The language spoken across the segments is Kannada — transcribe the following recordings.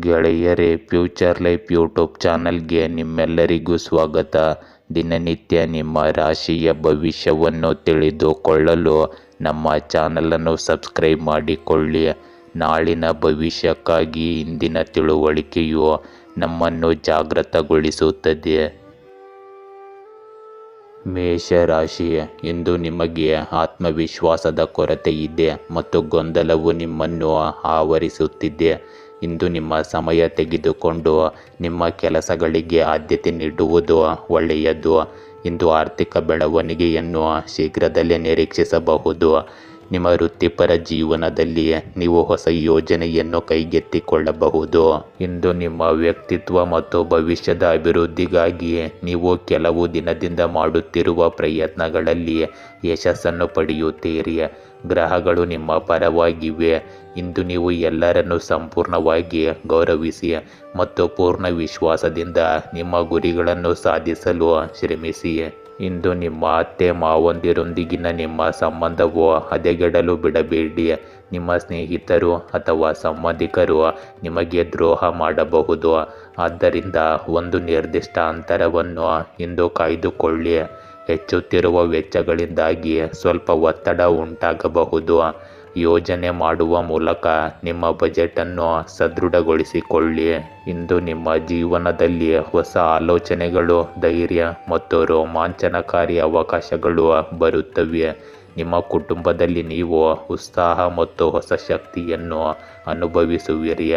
ಗೆಳೆಯರೇ, ಫ್ಯೂಚರ್ ಲೈಫ್ ಯೂಟ್ಯೂಬ್ ಚಾನಲ್ಗೆ ನಿಮ್ಮೆಲ್ಲರಿಗೂ ಸ್ವಾಗತ. ದಿನನಿತ್ಯ ನಿಮ್ಮ ರಾಶಿಯ ಭವಿಷ್ಯವನ್ನು ತಿಳಿದುಕೊಳ್ಳಲು ನಮ್ಮ ಚಾನಲನ್ನು ಸಬ್ಸ್ಕ್ರೈಬ್ ಮಾಡಿಕೊಳ್ಳಿ. ನಾಳಿನ ಭವಿಷ್ಯಕ್ಕಾಗಿ ಇಂದಿನ ತಿಳುವಳಿಕೆಯು ನಮ್ಮನ್ನು ಜಾಗೃತಗೊಳಿಸುತ್ತದೆ. ಮೇಷರಾಶಿ, ಇಂದು ನಿಮಗೆ ಆತ್ಮವಿಶ್ವಾಸದ ಕೊರತೆ ಇದೆ ಮತ್ತು ಗೊಂದಲವು ನಿಮ್ಮನ್ನು ಆವರಿಸುತ್ತಿದೆ. ಇಂದು ನಿಮ್ಮ ಸಮಯ ತೆಗೆದುಕೊಂಡು ನಿಮ್ಮ ಕೆಲಸಗಳಿಗೆ ಆದ್ಯತೆ ನೀಡುವುದು ಒಳ್ಳೆಯದು. ಇಂದು ಆರ್ಥಿಕ ಬೆಳವಣಿಗೆಯನ್ನು ಶೀಘ್ರದಲ್ಲೇ ನಿರೀಕ್ಷಿಸಬಹುದು. ನಿಮ್ಮ ವೃತ್ತಿಪರ ಜೀವನದಲ್ಲಿ ನೀವು ಹೊಸ ಯೋಜನೆಯನ್ನು ಕೈಗೆತ್ತಿಕೊಳ್ಳಬಹುದು. ಇಂದು ನಿಮ್ಮ ವ್ಯಕ್ತಿತ್ವ ಮತ್ತು ಭವಿಷ್ಯದ ಅಭಿವೃದ್ಧಿಗಾಗಿ ನೀವು ಕೆಲವು ದಿನದಿಂದ ಮಾಡುತ್ತಿರುವ ಪ್ರಯತ್ನಗಳಲ್ಲಿ ಯಶಸ್ಸನ್ನು ಪಡೆಯುತ್ತೀರಿ. ಗ್ರಹಗಳು ನಿಮ್ಮ ಪರವಾಗಿವೆ. ಇಂದು ನೀವು ಎಲ್ಲರನ್ನು ಸಂಪೂರ್ಣವಾಗಿ ಗೌರವಿಸಿ ಮತ್ತು ಪೂರ್ಣ ವಿಶ್ವಾಸದಿಂದ ನಿಮ್ಮ ಗುರಿಗಳನ್ನು ಸಾಧಿಸಲು ಶ್ರಮಿಸಿ. ಇಂದು ನಿಮ್ಮ ಅತ್ತೆ ಮಾವಂದಿರೊಂದಿಗಿನ ನಿಮ್ಮ ಸಂಬಂಧವು ಹದಗೆಡಲು ಬಿಡಬೇಡಿ. ನಿಮ್ಮ ಸ್ನೇಹಿತರು ಅಥವಾ ಸಂಬಂಧಿಕರು ನಿಮಗೆ ದ್ರೋಹ ಮಾಡಬಹುದು. ಆದ್ದರಿಂದ ಒಂದು ನಿರ್ದಿಷ್ಟ ಅಂತರವನ್ನು ಇಂದು ಕಾಯ್ದುಕೊಳ್ಳಿ. ಹೆಚ್ಚುತ್ತಿರುವ ವೆಚ್ಚಗಳಿಂದಾಗಿ ಸ್ವಲ್ಪ ಒತ್ತಡ ಉಂಟಾಗಬಹುದು. ಯೋಜನೆ ಮಾಡುವ ಮೂಲಕ ನಿಮ್ಮ ಬಜೆಟನ್ನು ಸದೃಢಗೊಳಿಸಿಕೊಳ್ಳಿ. ಇಂದು ನಿಮ್ಮ ಜೀವನದಲ್ಲಿ ಹೊಸ ಆಲೋಚನೆಗಳು, ಧೈರ್ಯ ಮತ್ತು ರೋಮಾಂಚನಕಾರಿ ಅವಕಾಶಗಳು ಬರುತ್ತವೆ. ನಿಮ್ಮ ಕುಟುಂಬದಲ್ಲಿ ನೀವು ಉತ್ಸಾಹ ಮತ್ತು ಹೊಸ ಶಕ್ತಿಯನ್ನು ಅನುಭವಿಸುವಿರಿ.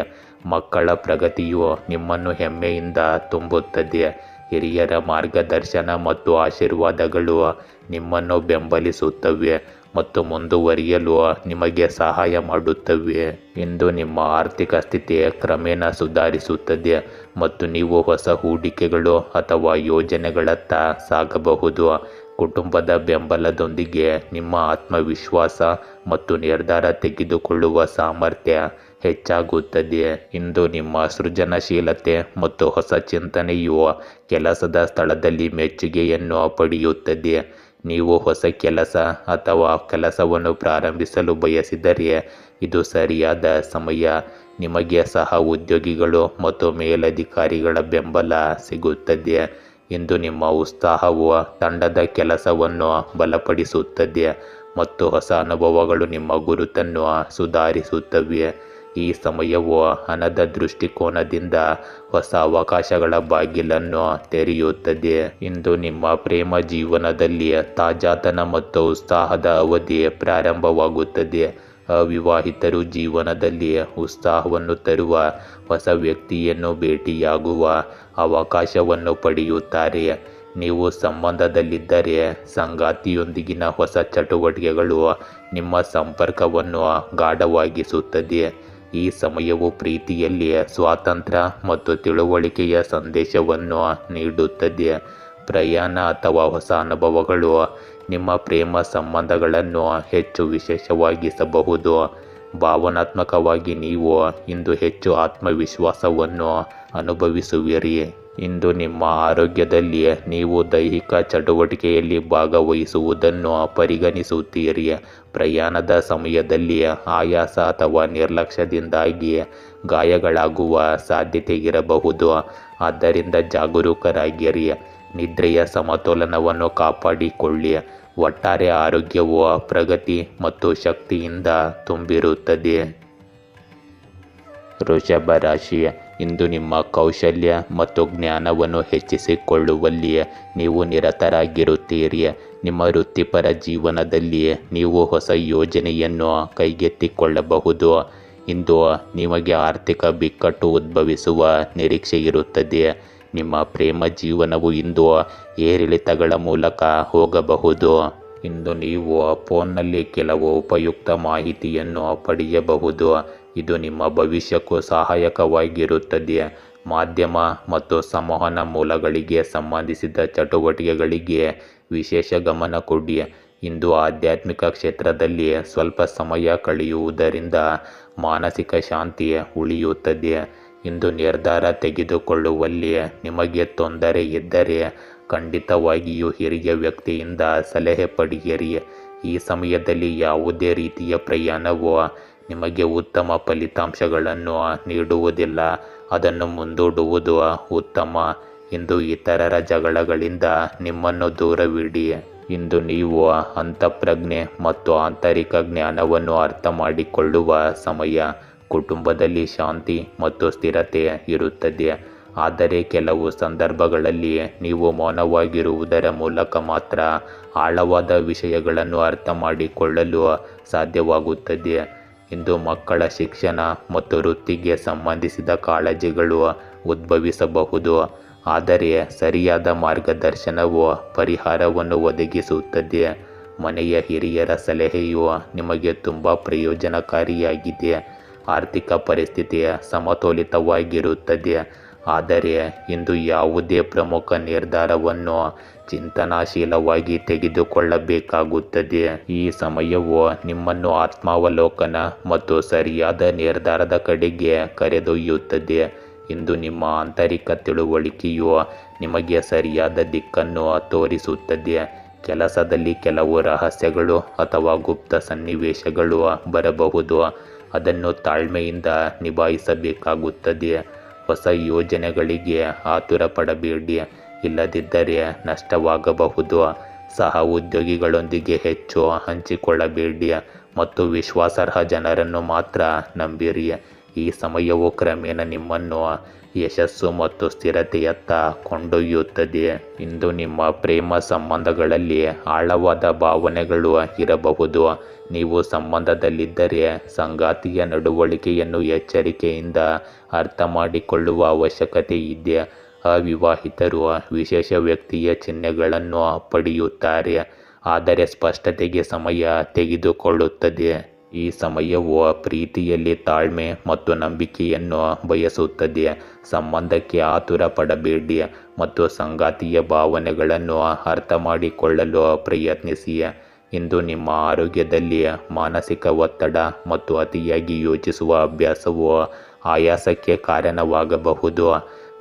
ಮಕ್ಕಳ ಪ್ರಗತಿಯು ನಿಮ್ಮನ್ನು ಹೆಮ್ಮೆಯಿಂದ ತುಂಬುತ್ತದೆ. ಹಿರಿಯರ ಮಾರ್ಗದರ್ಶನ ಮತ್ತು ಆಶೀರ್ವಾದಗಳು ನಿಮ್ಮನ್ನು ಬೆಂಬಲಿಸುತ್ತವೆ ಮತ್ತು ಮುಂದುವರಿಯಲು ನಿಮಗೆ ಸಹಾಯ ಮಾಡುತ್ತವೆ. ಇಂದು ನಿಮ್ಮ ಆರ್ಥಿಕ ಸ್ಥಿತಿ ಕ್ರಮೇಣ ಸುಧಾರಿಸುತ್ತದೆ ಮತ್ತು ನೀವು ಹೊಸ ಹೂಡಿಕೆಗಳು ಅಥವಾ ಯೋಜನೆಗಳತ್ತ ಸಾಗಬಹುದು. ಕುಟುಂಬದ ಬೆಂಬಲದೊಂದಿಗೆ ನಿಮ್ಮ ಆತ್ಮವಿಶ್ವಾಸ ಮತ್ತು ನಿರ್ಧಾರ ತೆಗೆದುಕೊಳ್ಳುವ ಸಾಮರ್ಥ್ಯ ಹೆಚ್ಚಾಗುತ್ತದೆ. ಇಂದು ನಿಮ್ಮ ಸೃಜನಶೀಲತೆ ಮತ್ತು ಹೊಸ ಚಿಂತನೆಯು ಕೆಲಸದ ಸ್ಥಳದಲ್ಲಿ ಮೆಚ್ಚುಗೆಯನ್ನು ಪಡೆಯುತ್ತದೆ. ನೀವು ಹೊಸ ಕೆಲಸ ಅಥವಾ ಕೆಲಸವನ್ನು ಪ್ರಾರಂಭಿಸಲು ಬಯಸಿದರೆ ಇದು ಸರಿಯಾದ ಸಮಯ. ನಿಮಗೆ ಸಹ ಉದ್ಯೋಗಿಗಳು ಮತ್ತು ಮೇಲಧಿಕಾರಿಗಳ ಬೆಂಬಲ ಸಿಗುತ್ತದೆ. ಇಂದು ನಿಮ್ಮ ಉತ್ಸಾಹವು ತಂಡದ ಕೆಲಸವನ್ನು ಬಲಪಡಿಸುತ್ತದೆ ಮತ್ತು ಹೊಸ ಅನುಭವಗಳು ನಿಮ್ಮ ಗುರುತನ್ನು ಸುಧಾರಿಸುತ್ತವೆ. ಈ ಸಮಯವು ಹಣದ ದೃಷ್ಟಿಕೋನದಿಂದ ಹೊಸ ಅವಕಾಶಗಳ ಬಾಗಿಲನ್ನು ತೆರೆಯುತ್ತದೆ. ಇಂದು ನಿಮ್ಮ ಪ್ರೇಮ ಜೀವನದಲ್ಲಿ ತಾಜಾತನ ಮತ್ತು ಉತ್ಸಾಹದ ಅವಧಿ ಪ್ರಾರಂಭವಾಗುತ್ತದೆ. ಅವಿವಾಹಿತರು ಜೀವನದಲ್ಲಿ ಉತ್ಸಾಹವನ್ನು ತರುವ ಹೊಸ ವ್ಯಕ್ತಿಯನ್ನು ಭೇಟಿಯಾಗುವ ಅವಕಾಶವನ್ನು ಪಡೆಯುತ್ತಾರೆ. ನೀವು ಸಂಬಂಧದಲ್ಲಿದ್ದರೆ ಸಂಗಾತಿಯೊಂದಿಗಿನ ಹೊಸ ಚಟುವಟಿಕೆಗಳು ನಿಮ್ಮ ಸಂಪರ್ಕವನ್ನು ಗಾಢವಾಗಿಸುತ್ತದೆ. ಈ ಸಮಯವು ಪ್ರೀತಿಯಲ್ಲಿ ಸ್ವಾತಂತ್ರ್ಯ ಮತ್ತು ತಿಳುವಳಿಕೆಯ ಸಂದೇಶವನ್ನು ನೀಡುತ್ತದೆ. ಪ್ರಯಾಣ ಅಥವಾ ಹೊಸ ಅನುಭವಗಳು ನಿಮ್ಮ ಪ್ರೇಮ ಸಂಬಂಧಗಳನ್ನು ಹೆಚ್ಚು ವಿಶೇಷವಾಗಿಸಬಹುದು. ಭಾವನಾತ್ಮಕವಾಗಿ ನೀವು ಇಂದು ಹೆಚ್ಚು ಆತ್ಮವಿಶ್ವಾಸವನ್ನು ಅನುಭವಿಸುವಿರಿ. ಇಂದು ನಿಮ್ಮ ಆರೋಗ್ಯದಲ್ಲಿ ನೀವು ದೈಹಿಕ ಚಟುವಟಿಕೆಯಲ್ಲಿ ಭಾಗವಹಿಸುವುದನ್ನು ಪರಿಗಣಿಸುತ್ತೀರಿ. ಪ್ರಯಾಣದ ಸಮಯದಲ್ಲಿ ಆಯಾಸ ಅಥವಾ ನಿರ್ಲಕ್ಷ್ಯದಿಂದಾಗಿ ಗಾಯಗಳಾಗುವ ಸಾಧ್ಯತೆ ಇರಬಹುದು. ಆದ್ದರಿಂದ ಜಾಗರೂಕರಾಗಿರಿ. ನಿದ್ರೆಯ ಸಮತೋಲನವನ್ನು ಕಾಪಾಡಿಕೊಳ್ಳಿ. ಒಟ್ಟಾರೆ ಆರೋಗ್ಯವು ಪ್ರಗತಿ ಮತ್ತು ಶಕ್ತಿಯಿಂದ ತುಂಬಿರುತ್ತದೆ. ವೃಷಭ ರಾಶಿ, ಇಂದು ನಿಮ್ಮ ಕೌಶಲ್ಯ ಮತ್ತು ಜ್ಞಾನವನ್ನು ಹೆಚ್ಚಿಸಿಕೊಳ್ಳುವಲ್ಲಿ ನೀವು ನಿರತರಾಗಿರುತ್ತೀರಿ. ನಿಮ್ಮ ವೃತ್ತಿಪರ ಜೀವನದಲ್ಲಿ ನೀವು ಹೊಸ ಯೋಜನೆಯನ್ನು ಕೈಗೆತ್ತಿಕೊಳ್ಳಬಹುದು. ಇಂದು ನಿಮಗೆ ಆರ್ಥಿಕ ಬಿಕ್ಕಟ್ಟು ಉದ್ಭವಿಸುವ ನಿರೀಕ್ಷೆ ಇರುತ್ತದೆ. ನಿಮ್ಮ ಪ್ರೇಮ ಜೀವನವು ಇಂದು ಏರಿಳಿತಗಳ ಮೂಲಕ ಹೋಗಬಹುದು. ಇಂದು ನೀವು ಫೋನ್ನಲ್ಲಿ ಕೆಲವು ಉಪಯುಕ್ತ ಮಾಹಿತಿಯನ್ನು ಪಡೆಯಬಹುದು. ಇದು ನಿಮ್ಮ ಭವಿಷ್ಯಕ್ಕೂ ಸಹಾಯಕವಾಗಿರುತ್ತದೆ. ಮಾಧ್ಯಮ ಮತ್ತು ಸಂವಹನ ಮೂಲಗಳಿಗೆ ಸಂಬಂಧಿಸಿದ ಚಟುವಟಿಕೆಗಳಿಗೆ ವಿಶೇಷ ಗಮನ ಕೊಡಿ. ಇಂದು ಆಧ್ಯಾತ್ಮಿಕ ಕ್ಷೇತ್ರದಲ್ಲಿ ಸ್ವಲ್ಪ ಸಮಯ ಕಳೆಯುವುದರಿಂದ ಮಾನಸಿಕ ಶಾಂತಿ ಉಳಿಯುತ್ತದೆ. ಇಂದು ನಿರ್ಧಾರ ತೆಗೆದುಕೊಳ್ಳುವಲ್ಲಿ ನಿಮಗೆ ತೊಂದರೆ ಇದ್ದರೆ ಖಂಡಿತವಾಗಿಯೂ ಹಿರಿಯ ವ್ಯಕ್ತಿಯಿಂದ ಸಲಹೆ ಪಡೆಯಿರಿ. ಈ ಸಮಯದಲ್ಲಿ ಯಾವುದೇ ರೀತಿಯ ಪ್ರಯಾಣವು ನಿಮಗೆ ಉತ್ತಮ ಫಲಿತಾಂಶಗಳನ್ನು ನೀಡುವುದಿಲ್ಲ, ಅದನ್ನು ಮುಂದೂಡುವುದು ಉತ್ತಮ. ಇಂದು ಇತರರ ಜಗಳಗಳಿಂದ ನಿಮ್ಮನ್ನು ದೂರವಿಡಿ. ಇಂದು ನೀವು ಅಂತಃಪ್ರಜ್ಞೆ ಮತ್ತು ಆಂತರಿಕ ಜ್ಞಾನವನ್ನು ಅರ್ಥ ಮಾಡಿಕೊಳ್ಳುವ ಸಮಯ. ಕುಟುಂಬದಲ್ಲಿ ಶಾಂತಿ ಮತ್ತು ಸ್ಥಿರತೆ ಇರುತ್ತದೆ, ಆದರೆ ಕೆಲವು ಸಂದರ್ಭಗಳಲ್ಲಿ ನೀವು ಮೌನವಾಗಿರುವುದರ ಮೂಲಕ ಮಾತ್ರ ಆಳವಾದ ವಿಷಯಗಳನ್ನು ಅರ್ಥ ಮಾಡಿಕೊಳ್ಳಲು ಸಾಧ್ಯವಾಗುತ್ತದೆ. ಇಂದು ಮಕ್ಕಳ ಶಿಕ್ಷಣ ಮತ್ತು ವೃತ್ತಿಗೆ ಸಂಬಂಧಿಸಿದ ಕಾಳಜಿಗಳು ಉದ್ಭವಿಸಬಹುದು, ಆದರೆ ಸರಿಯಾದ ಮಾರ್ಗದರ್ಶನವು ಪರಿಹಾರವನ್ನು ಒದಗಿಸುತ್ತದೆ. ಮನೆಯ ಹಿರಿಯರ ಸಲಹೆಯು ನಿಮಗೆ ತುಂಬ ಪ್ರಯೋಜನಕಾರಿಯಾಗಿದೆ. ಆರ್ಥಿಕ ಪರಿಸ್ಥಿತಿ ಸಮತೋಲಿತವಾಗಿರುತ್ತದೆ, ಆದರೆ ಇಂದು ಯಾವುದೇ ಪ್ರಮುಖ ನಿರ್ಧಾರವನ್ನು ಚಿಂತನಾಶೀಲವಾಗಿ ತೆಗೆದುಕೊಳ್ಳಬೇಕಾಗುತ್ತದೆ. ಈ ಸಮಯವು ನಿಮ್ಮನ್ನು ಆತ್ಮಾವಲೋಕನ ಮತ್ತು ಸರಿಯಾದ ನಿರ್ಧಾರದ ಕಡೆಗೆ ಕರೆದೊಯ್ಯುತ್ತದೆ. ಇಂದು ನಿಮ್ಮ ಆಂತರಿಕ ತಿಳುವಳಿಕೆಯು ನಿಮಗೆ ಸರಿಯಾದ ದಿಕ್ಕನ್ನು ತೋರಿಸುತ್ತದೆ. ಕೆಲಸದಲ್ಲಿ ಕೆಲವು ರಹಸ್ಯಗಳು ಅಥವಾ ಗುಪ್ತ ಸನ್ನಿವೇಶಗಳು ಬರಬಹುದು, ಅದನ್ನು ತಾಳ್ಮೆಯಿಂದ ನಿಭಾಯಿಸಬೇಕಾಗುತ್ತದೆ. ಹೊಸ ಯೋಜನೆಗಳಿಗೆ ಆತುರ ಪಡಬೇಡಿ, ಇಲ್ಲದಿದ್ದರೆ ನಷ್ಟವಾಗಬಹುದು. ಸಹ ಉದ್ಯೋಗಿಗಳೊಂದಿಗೆ ಹೆಚ್ಚು ಹಂಚಿಕೊಳ್ಳಬೇಡಿ ಮತ್ತು ವಿಶ್ವಾಸಾರ್ಹ ಜನರನ್ನು ಮಾತ್ರ ನಂಬಿರಿ. ಈ ಸಮಯವು ಕ್ರಮೇಣ ನಿಮ್ಮನ್ನು ಯಶಸ್ಸು ಮತ್ತು ಸ್ಥಿರತೆಯತ್ತ ಕೊಂಡೊಯ್ಯುತ್ತದೆ. ಇಂದು ನಿಮ್ಮ ಪ್ರೇಮ ಸಂಬಂಧಗಳಲ್ಲಿ ಆಳವಾದ ಭಾವನೆಗಳು ಇರಬಹುದು. ನೀವು ಸಂಬಂಧದಲ್ಲಿದ್ದರೆ ಸಂಗಾತಿಯ ನಡವಳಿಕೆಯನ್ನು ಎಚ್ಚರಿಕೆಯಿಂದ ಅರ್ಥ ಮಾಡಿಕೊಳ್ಳುವ ಅವಶ್ಯಕತೆ ಇದೆ. ಅವಿವಾಹಿತರು ವಿಶೇಷ ವ್ಯಕ್ತಿಯ ಚಿಹ್ನೆಗಳನ್ನು ಪಡೆಯುತ್ತಾರೆ, ಆದರೆ ಸ್ಪಷ್ಟತೆಗೆ ಸಮಯ ತೆಗೆದುಕೊಳ್ಳುತ್ತದೆ. ಈ ಸಮಯವು ಪ್ರೀತಿಯಲ್ಲಿ ತಾಳ್ಮೆ ಮತ್ತು ನಂಬಿಕೆಯನ್ನು ಬಯಸುತ್ತದೆ. ಸಂಬಂಧಕ್ಕೆ ಆತುರ ಪಡಬೇಡಿ ಮತ್ತು ಸಂಗಾತಿಯ ಭಾವನೆಗಳನ್ನು ಅರ್ಥ ಮಾಡಿಕೊಳ್ಳಲು ಪ್ರಯತ್ನಿಸಿ. ಇಂದು ನಿಮ್ಮ ಆರೋಗ್ಯದಲ್ಲಿ ಮಾನಸಿಕ ಒತ್ತಡ ಮತ್ತು ಅತಿಯಾಗಿ ಯೋಚಿಸುವ ಅಭ್ಯಾಸವು ಆಯಾಸಕ್ಕೆ ಕಾರಣವಾಗಬಹುದು.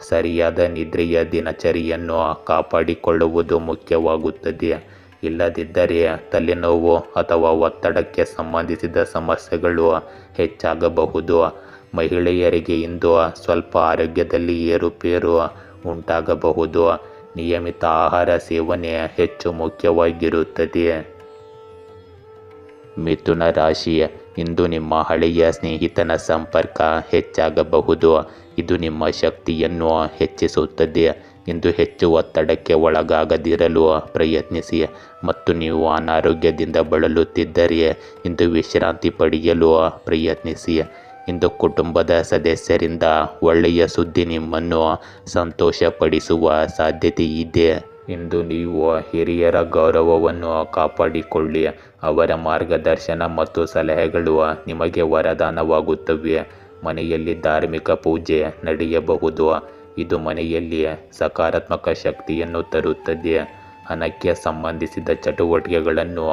ಸರಿಯಾದ ನಿದ್ರೆಯ ದಿನಚರಿಯನ್ನು ಕಾಪಾಡಿಕೊಳ್ಳುವುದು ಮುಖ್ಯವಾಗುತ್ತದೆ, ಇಲ್ಲದಿದ್ದರೆ ತಲೆನೋವು ಅಥವಾ ಒತ್ತಡಕ್ಕೆ ಸಂಬಂಧಿಸಿದ ಸಮಸ್ಯೆಗಳು ಹೆಚ್ಚಾಗಬಹುದು. ಮಹಿಳೆಯರಿಗೆ ಇಂದು ಸ್ವಲ್ಪ ಆರೋಗ್ಯದಲ್ಲಿ ಏರುಪೇರು ಉಂಟಾಗಬಹುದು. ನಿಯಮಿತ ಆಹಾರ ಸೇವನೆ ಹೆಚ್ಚು ಮುಖ್ಯವಾಗಿರುತ್ತದೆ. ಮಿಥುನ ರಾಶಿ, ಇಂದು ನಿಮ್ಮ ಹಳೆಯ ಸ್ನೇಹಿತನ ಸಂಪರ್ಕ ಹೆಚ್ಚಾಗಬಹುದು. ಇದು ನಿಮ್ಮ ಶಕ್ತಿಯನ್ನು ಹೆಚ್ಚಿಸುತ್ತದೆ. ಇಂದು ಹೆಚ್ಚು ಒತ್ತಡಕ್ಕೆ ಒಳಗಾಗದಿರಲು ಪ್ರಯತ್ನಿಸಿ ಮತ್ತು ನೀವು ಅನಾರೋಗ್ಯದಿಂದ ಬಳಲುತ್ತಿದ್ದರೆ ಇಂದು ವಿಶ್ರಾಂತಿ ಪಡೆಯಲು ಪ್ರಯತ್ನಿಸಿ. ಇಂದು ಕುಟುಂಬದ ಸದಸ್ಯರಿಂದ ಒಳ್ಳೆಯ ಸುದ್ದಿ ನಿಮ್ಮನ್ನು ಸಂತೋಷಪಡಿಸುವ ಸಾಧ್ಯತೆ ಇದೆ. ಇಂದು ನೀವು ಹಿರಿಯರ ಗೌರವವನ್ನು ಕಾಪಾಡಿಕೊಳ್ಳಿ, ಅವರ ಮಾರ್ಗದರ್ಶನ ಮತ್ತು ಸಲಹೆಗಳು ನಿಮಗೆ ವರದಾನವಾಗುತ್ತವೆ. ಮನೆಯಲ್ಲಿ ಧಾರ್ಮಿಕ ಪೂಜೆ ನಡೆಯಬಹುದು, ಇದು ಮನೆಯಲ್ಲಿ ಸಕಾರಾತ್ಮಕ ಶಕ್ತಿಯನ್ನು ತರುತ್ತದೆ. ಹಣಕ್ಕೆ ಸಂಬಂಧಿಸಿದ ಚಟುವಟಿಕೆಗಳನ್ನು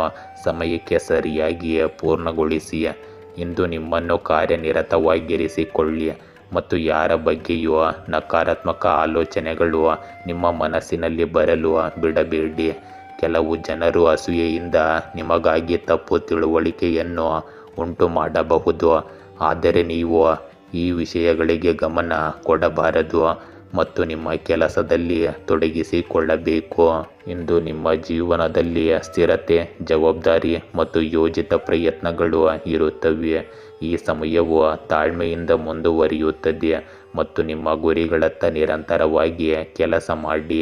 ಸಮಯಕ್ಕೆ ಸರಿಯಾಗಿ ಪೂರ್ಣಗೊಳಿಸಿ. ಇಂದು ನಿಮ್ಮನ್ನು ಕಾರ್ಯನಿರತವಾಗಿರಿಸಿಕೊಳ್ಳಿ ಮತ್ತು ಯಾರ ಬಗ್ಗೆಯೂ ನಕಾರಾತ್ಮಕ ಆಲೋಚನೆಗಳು ನಿಮ್ಮ ಮನಸ್ಸಿನಲ್ಲಿ ಬರಲು ಬಿಡಬೇಡಿ. ಕೆಲವು ಜನರು ಅಸೂಯೆಯಿಂದ ನಿಮಗಾಗಿ ತಪ್ಪು ತಿಳುವಳಿಕೆಯನ್ನು ಉಂಟು ಮಾಡಬಹುದು, ಆದರೆ ನೀವು ಈ ವಿಷಯಗಳಿಗೆ ಗಮನ ಕೊಡಬಾರದು ಮತ್ತು ನಿಮ್ಮ ಕೆಲಸದಲ್ಲಿ ತೊಡಗಿಸಿಕೊಳ್ಳಬೇಕು. ಇಂದು ನಿಮ್ಮ ಜೀವನದಲ್ಲಿ ಸ್ಥಿರತೆ, ಜವಾಬ್ದಾರಿ ಮತ್ತು ಯೋಜಿತ ಪ್ರಯತ್ನಗಳು ಇರುತ್ತವೆ. ಈ ಸಮಯವು ತಾಳ್ಮೆಯಿಂದ ಮುಂದುವರಿಯುತ್ತದೆ ಮತ್ತು ನಿಮ್ಮ ಗುರಿಗಳತ್ತ ನಿರಂತರವಾಗಿ ಕೆಲಸ ಮಾಡಿ.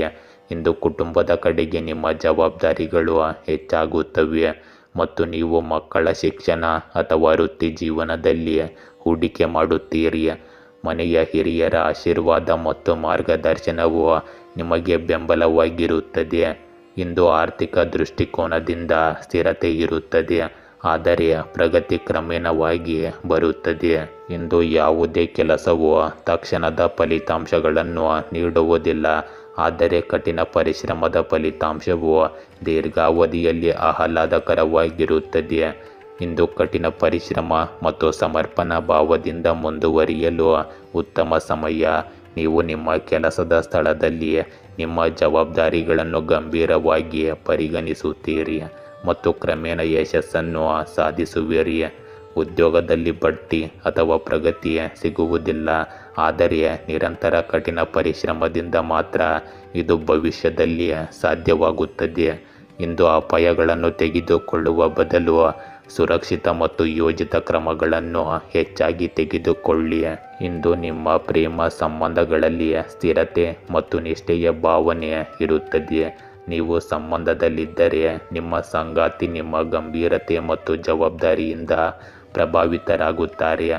ಇಂದು ಕುಟುಂಬದ ಕಡೆಗೆ ನಿಮ್ಮ ಜವಾಬ್ದಾರಿಗಳು ಹೆಚ್ಚಾಗುತ್ತವೆ ಮತ್ತು ನೀವು ಮಕ್ಕಳ ಶಿಕ್ಷಣ ಅಥವಾ ವೃತ್ತಿ ಜೀವನದಲ್ಲಿ ಹೂಡಿಕೆ ಮಾಡುತ್ತೀರಿ. ಮನೆಯ ಹಿರಿಯರ ಆಶೀರ್ವಾದ ಮತ್ತು ಮಾರ್ಗದರ್ಶನವು ನಿಮಗೆ ಬೆಂಬಲವಾಗಿರುತ್ತದೆ. ಇಂದು ಆರ್ಥಿಕ ದೃಷ್ಟಿಕೋನದಿಂದ ಸ್ಥಿರತೆ ಇರುತ್ತದೆ, ಆದರೆ ಪ್ರಗತಿ ಕ್ರಮೇಣವಾಗಿ ಬರುತ್ತದೆ. ಇಂದು ಯಾವುದೇ ಕೆಲಸವು ತಕ್ಷಣದ ಫಲಿತಾಂಶಗಳನ್ನು ನೀಡುವುದಿಲ್ಲ, ಆದರೆ ಕಠಿಣ ಪರಿಶ್ರಮದ ಫಲಿತಾಂಶವು ದೀರ್ಘಾವಧಿಯಲ್ಲಿ ಆಹ್ಲಾದಕರವಾಗಿರುತ್ತದೆ. ಇಂದು ಕಠಿಣ ಪರಿಶ್ರಮ ಮತ್ತು ಸಮರ್ಪಣಾ ಭಾವದಿಂದ ಮುಂದುವರಿಯಲು ಉತ್ತಮ ಸಮಯ. ನೀವು ನಿಮ್ಮ ಕೆಲಸದ ಸ್ಥಳದಲ್ಲಿ ನಿಮ್ಮ ಜವಾಬ್ದಾರಿಗಳನ್ನು ಗಂಭೀರವಾಗಿ ಪರಿಗಣಿಸುತ್ತೀರಿ ಮತ್ತು ಕ್ರಮೇಣ ಯಶಸ್ಸನ್ನು ಸಾಧಿಸುವಿರಿ. ಉದ್ಯೋಗದಲ್ಲಿ ಬಡ್ತಿ ಅಥವಾ ಪ್ರಗತಿ ಸಿಗುವುದಿಲ್ಲ. ಆದರೆ ನಿರಂತರ ಕಠಿಣ ಪರಿಶ್ರಮದಿಂದ ಮಾತ್ರ ಇದು ಭವಿಷ್ಯದಲ್ಲಿ ಸಾಧ್ಯವಾಗುತ್ತದೆ. ಇಂದು ಅಪಾಯಗಳನ್ನು ತೆಗೆದುಕೊಳ್ಳುವ ಬದಲು ಸುರಕ್ಷಿತ ಮತ್ತು ಯೋಜಿತ ಕ್ರಮಗಳನ್ನು ಹೆಚ್ಚಾಗಿ ತೆಗೆದುಕೊಳ್ಳಿ. ಇಂದು ನಿಮ್ಮ ಪ್ರೇಮ ಸಂಬಂಧಗಳಲ್ಲಿ ಸ್ಥಿರತೆ ಮತ್ತು ನಿಷ್ಠೆಯ ಭಾವನೆ ಇರುತ್ತದೆ. ನೀವು ಸಂಬಂಧದಲ್ಲಿದ್ದರೆ ನಿಮ್ಮ ಸಂಗಾತಿ ನಿಮ್ಮ ಗಂಭೀರತೆ ಮತ್ತು ಜವಾಬ್ದಾರಿಯಿಂದ ಪ್ರಭಾವಿತರಾಗುತ್ತಾರೆ.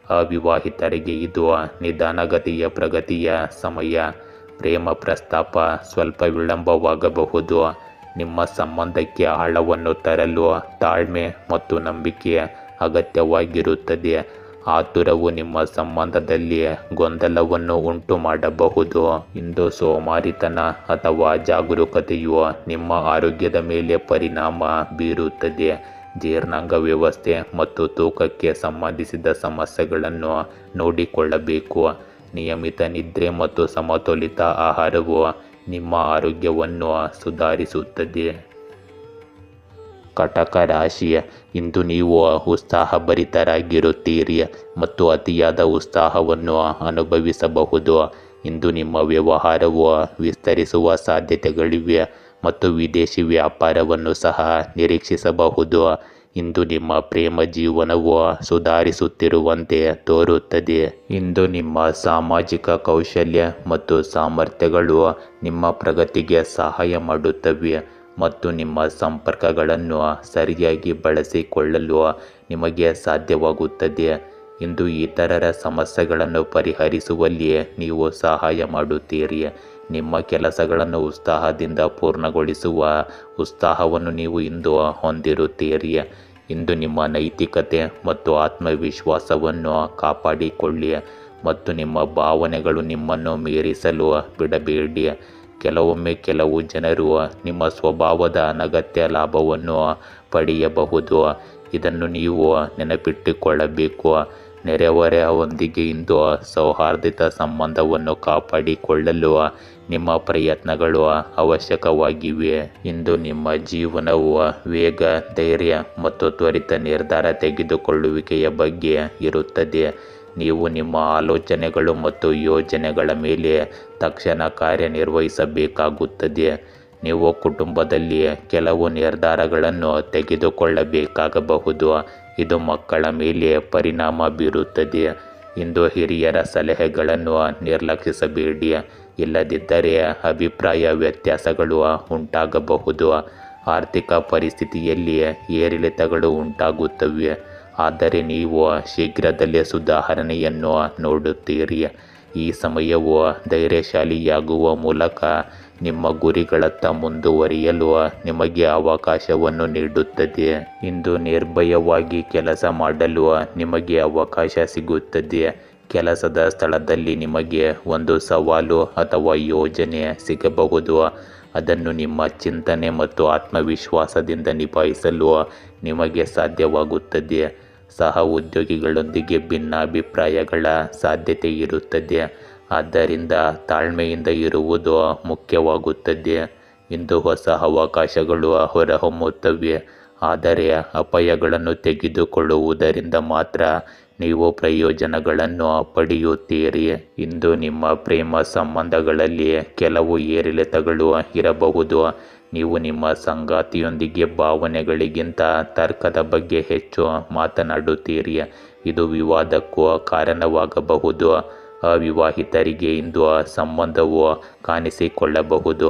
ಅವಿವಾಹಿತರಿಗೆ ಇದು ನಿಧಾನಗತಿಯ ಪ್ರಗತಿಯ ಸಮಯ. ಪ್ರೇಮ ಪ್ರಸ್ತಾಪ ಸ್ವಲ್ಪ ವಿಳಂಬವಾಗಬಹುದು. ನಿಮ್ಮ ಸಂಬಂಧಕ್ಕೆ ಆಳವನ್ನು ತರಲು ತಾಳ್ಮೆ ಮತ್ತು ನಂಬಿಕೆ ಅಗತ್ಯವಾಗಿರುತ್ತದೆ. ಆತುರವು ನಿಮ್ಮ ಸಂಬಂಧದಲ್ಲಿ ಗೊಂದಲವನ್ನು ಉಂಟು ಮಾಡಬಹುದು. ಇಂದು ಸೋಮಾರಿತನ ಅಥವಾ ಜಾಗರೂಕತೆಯು ನಿಮ್ಮ ಆರೋಗ್ಯದ ಮೇಲೆ ಪರಿಣಾಮ ಬೀರುತ್ತದೆ. ಜೀರ್ಣಾಂಗ ವ್ಯವಸ್ಥೆ ಮತ್ತು ತೂಕಕ್ಕೆ ಸಂಬಂಧಿಸಿದ ಸಮಸ್ಯೆಗಳನ್ನು ನೋಡಿಕೊಳ್ಳಬೇಕು. ನಿಯಮಿತ ನಿದ್ರೆ ಮತ್ತು ಸಮತೋಲಿತ ಆಹಾರವು ನಿಮ್ಮ ಆರೋಗ್ಯವನ್ನು ಸುಧಾರಿಸುತ್ತದೆ. ಕಟಕ ರಾಶಿ, ಇಂದು ನೀವು ಉತ್ಸಾಹಭರಿತರಾಗಿರುತ್ತೀರಿ ಮತ್ತು ಅತಿಯಾದ ಉತ್ಸಾಹವನ್ನು ಅನುಭವಿಸಬಹುದು. ಇಂದು ನಿಮ್ಮ ವ್ಯವಹಾರವು ವಿಸ್ತರಿಸುವ ಸಾಧ್ಯತೆಗಳಿವೆ ಮತ್ತು ವಿದೇಶಿ ವ್ಯಾಪಾರವನ್ನು ಸಹ ನಿರೀಕ್ಷಿಸಬಹುದು. ಇಂದು ನಿಮ್ಮ ಪ್ರೇಮ ಜೀವನವು ಸುಧಾರಿಸುತ್ತಿರುವಂತೆ ತೋರುತ್ತದೆ. ಇಂದು ನಿಮ್ಮ ಸಾಮಾಜಿಕ ಕೌಶಲ್ಯ ಮತ್ತು ಸಾಮರ್ಥ್ಯಗಳು ನಿಮ್ಮ ಪ್ರಗತಿಗೆ ಸಹಾಯ ಮಾಡುತ್ತವೆ ಮತ್ತು ನಿಮ್ಮ ಸಂಪರ್ಕಗಳನ್ನು ಸರಿಯಾಗಿ ಬಳಸಿಕೊಳ್ಳಲು ನಿಮಗೆ ಸಾಧ್ಯವಾಗುತ್ತದೆ. ಇಂದು ಇತರರ ಸಮಸ್ಯೆಗಳನ್ನು ಪರಿಹರಿಸುವಲ್ಲಿ ನೀವು ಸಹಾಯ ಮಾಡುತ್ತೀರಿ. ನಿಮ್ಮ ಕೆಲಸಗಳನ್ನು ಉತ್ಸಾಹದಿಂದ ಪೂರ್ಣಗೊಳಿಸುವ ಉತ್ಸಾಹವನ್ನು ನೀವು ಇಂದು ಹೊಂದಿರುತ್ತೀರಿ. ಇಂದು ನಿಮ್ಮ ನೈತಿಕತೆ ಮತ್ತು ಆತ್ಮವಿಶ್ವಾಸವನ್ನು ಕಾಪಾಡಿಕೊಳ್ಳಿ ಮತ್ತು ನಿಮ್ಮ ಭಾವನೆಗಳು ನಿಮ್ಮನ್ನು ಮೀರಿಸಲು ಬಿಡಬೇಡಿ. ಕೆಲವೊಮ್ಮೆ ಕೆಲವು ಜನರು ನಿಮ್ಮ ಸ್ವಭಾವದ ಅನಗತ್ಯ ಲಾಭವನ್ನು ಪಡೆಯಬಹುದು. ಇದನ್ನು ನೀವು ನೆನಪಿಟ್ಟುಕೊಳ್ಳಬೇಕು. ನೆರೆಹೊರೆಯವರೊಂದಿಗೆ ಇಂದು ಸೌಹಾರ್ದಯುತ ಸಂಬಂಧವನ್ನು ಕಾಪಾಡಿಕೊಳ್ಳಲು ನಿಮ್ಮ ಪ್ರಯತ್ನಗಳು ಅವಶ್ಯಕವಾಗಿವೆ. ಇಂದು ನಿಮ್ಮ ಜೀವನವು ವೇಗ, ಧೈರ್ಯ ಮತ್ತು ತ್ವರಿತ ನಿರ್ಧಾರ ತೆಗೆದುಕೊಳ್ಳುವಿಕೆಯ ಬಗ್ಗೆ ಇರುತ್ತದೆ. ನೀವು ನಿಮ್ಮ ಆಲೋಚನೆಗಳು ಮತ್ತು ಯೋಜನೆಗಳ ಮೇಲೆ ತಕ್ಷಣ ಕಾರ್ಯನಿರ್ವಹಿಸಬೇಕಾಗುತ್ತದೆ. ನೀವು ಕುಟುಂಬದಲ್ಲಿ ಕೆಲವು ನಿರ್ಧಾರಗಳನ್ನು ತೆಗೆದುಕೊಳ್ಳಬೇಕಾಗಬಹುದು. ಇದು ಮಕ್ಕಳ ಮೇಲೆ ಪರಿಣಾಮ ಬೀರುತ್ತದೆ. ಇಂದು ಹಿರಿಯರ ಸಲಹೆಗಳನ್ನು ನಿರ್ಲಕ್ಷಿಸಬೇಡಿ, ಇಲ್ಲದಿದ್ದರೆ ಅಭಿಪ್ರಾಯ ವ್ಯತ್ಯಾಸಗಳು ಉಂಟಾಗಬಹುದು. ಆರ್ಥಿಕ ಪರಿಸ್ಥಿತಿಯಲ್ಲಿ ಏರಿಳಿತಗಳು ಉಂಟಾಗುತ್ತವೆ, ಆದರೆ ನೀವು ಶೀಘ್ರದಲ್ಲೇ ಸುಧಾರಣೆಯನ್ನು ನೋಡುತ್ತೀರಿ. ಈ ಸಮಯವು ಧೈರ್ಯಶಾಲಿಯಾಗುವ ಮೂಲಕ ನಿಮ್ಮ ಗುರಿಗಳತ್ತ ಮುಂದುವರಿಯಲು ನಿಮಗೆ ಅವಕಾಶವನ್ನು ನೀಡುತ್ತದೆ. ಇಂದು ನಿರ್ಭಯವಾಗಿ ಕೆಲಸ ಮಾಡಲು ನಿಮಗೆ ಅವಕಾಶ ಸಿಗುತ್ತದೆ. ಕೆಲಸದ ಸ್ಥಳದಲ್ಲಿ ನಿಮಗೆ ಒಂದು ಸವಾಲು ಅಥವಾ ಯೋಜನೆ ಸಿಗಬಹುದು. ಅದನ್ನು ನಿಮ್ಮ ಚಿಂತನೆ ಮತ್ತು ಆತ್ಮವಿಶ್ವಾಸದಿಂದ ನಿಭಾಯಿಸಲು ನಿಮಗೆ ಸಾಧ್ಯವಾಗುತ್ತದೆ. ಸಹ ಉದ್ಯೋಗಿಗಳೊಂದಿಗೆ ಭಿನ್ನಾಭಿಪ್ರಾಯಗಳ ಸಾಧ್ಯತೆ ಇರುತ್ತದೆ, ಆದ್ದರಿಂದ ತಾಳ್ಮೆಯಿಂದ ಇರುವುದು ಮುಖ್ಯವಾಗುತ್ತದೆ. ಇಂದು ಹೊಸ ಅವಕಾಶಗಳು ಹೊರಹೊಮ್ಮುತ್ತವೆ, ಆದರೆ ಅಪಾಯಗಳನ್ನು ತೆಗೆದುಕೊಳ್ಳುವುದರಿಂದ ಮಾತ್ರ ನೀವು ಪ್ರಯೋಜನಗಳನ್ನು ಪಡೆಯುತ್ತೀರಿ. ಇಂದು ನಿಮ್ಮ ಪ್ರೇಮ ಸಂಬಂಧಗಳಲ್ಲಿ ಕೆಲವು ಏರಿಳಿತಗಳು ಇರಬಹುದು. ನೀವು ನಿಮ್ಮ ಸಂಗಾತಿಯೊಂದಿಗೆ ಭಾವನೆಗಳಿಗಿಂತ ತರ್ಕದ ಬಗ್ಗೆ ಹೆಚ್ಚು ಮಾತನಾಡುತ್ತೀರಿ. ಇದು ವಿವಾದಕ್ಕೂ ಕಾರಣವಾಗಬಹುದು. ಅವಿವಾಹಿತರಿಗೆ ಇಂದು ಸಂಬಂಧವು ಕಾಣಿಸಿಕೊಳ್ಳಬಹುದು.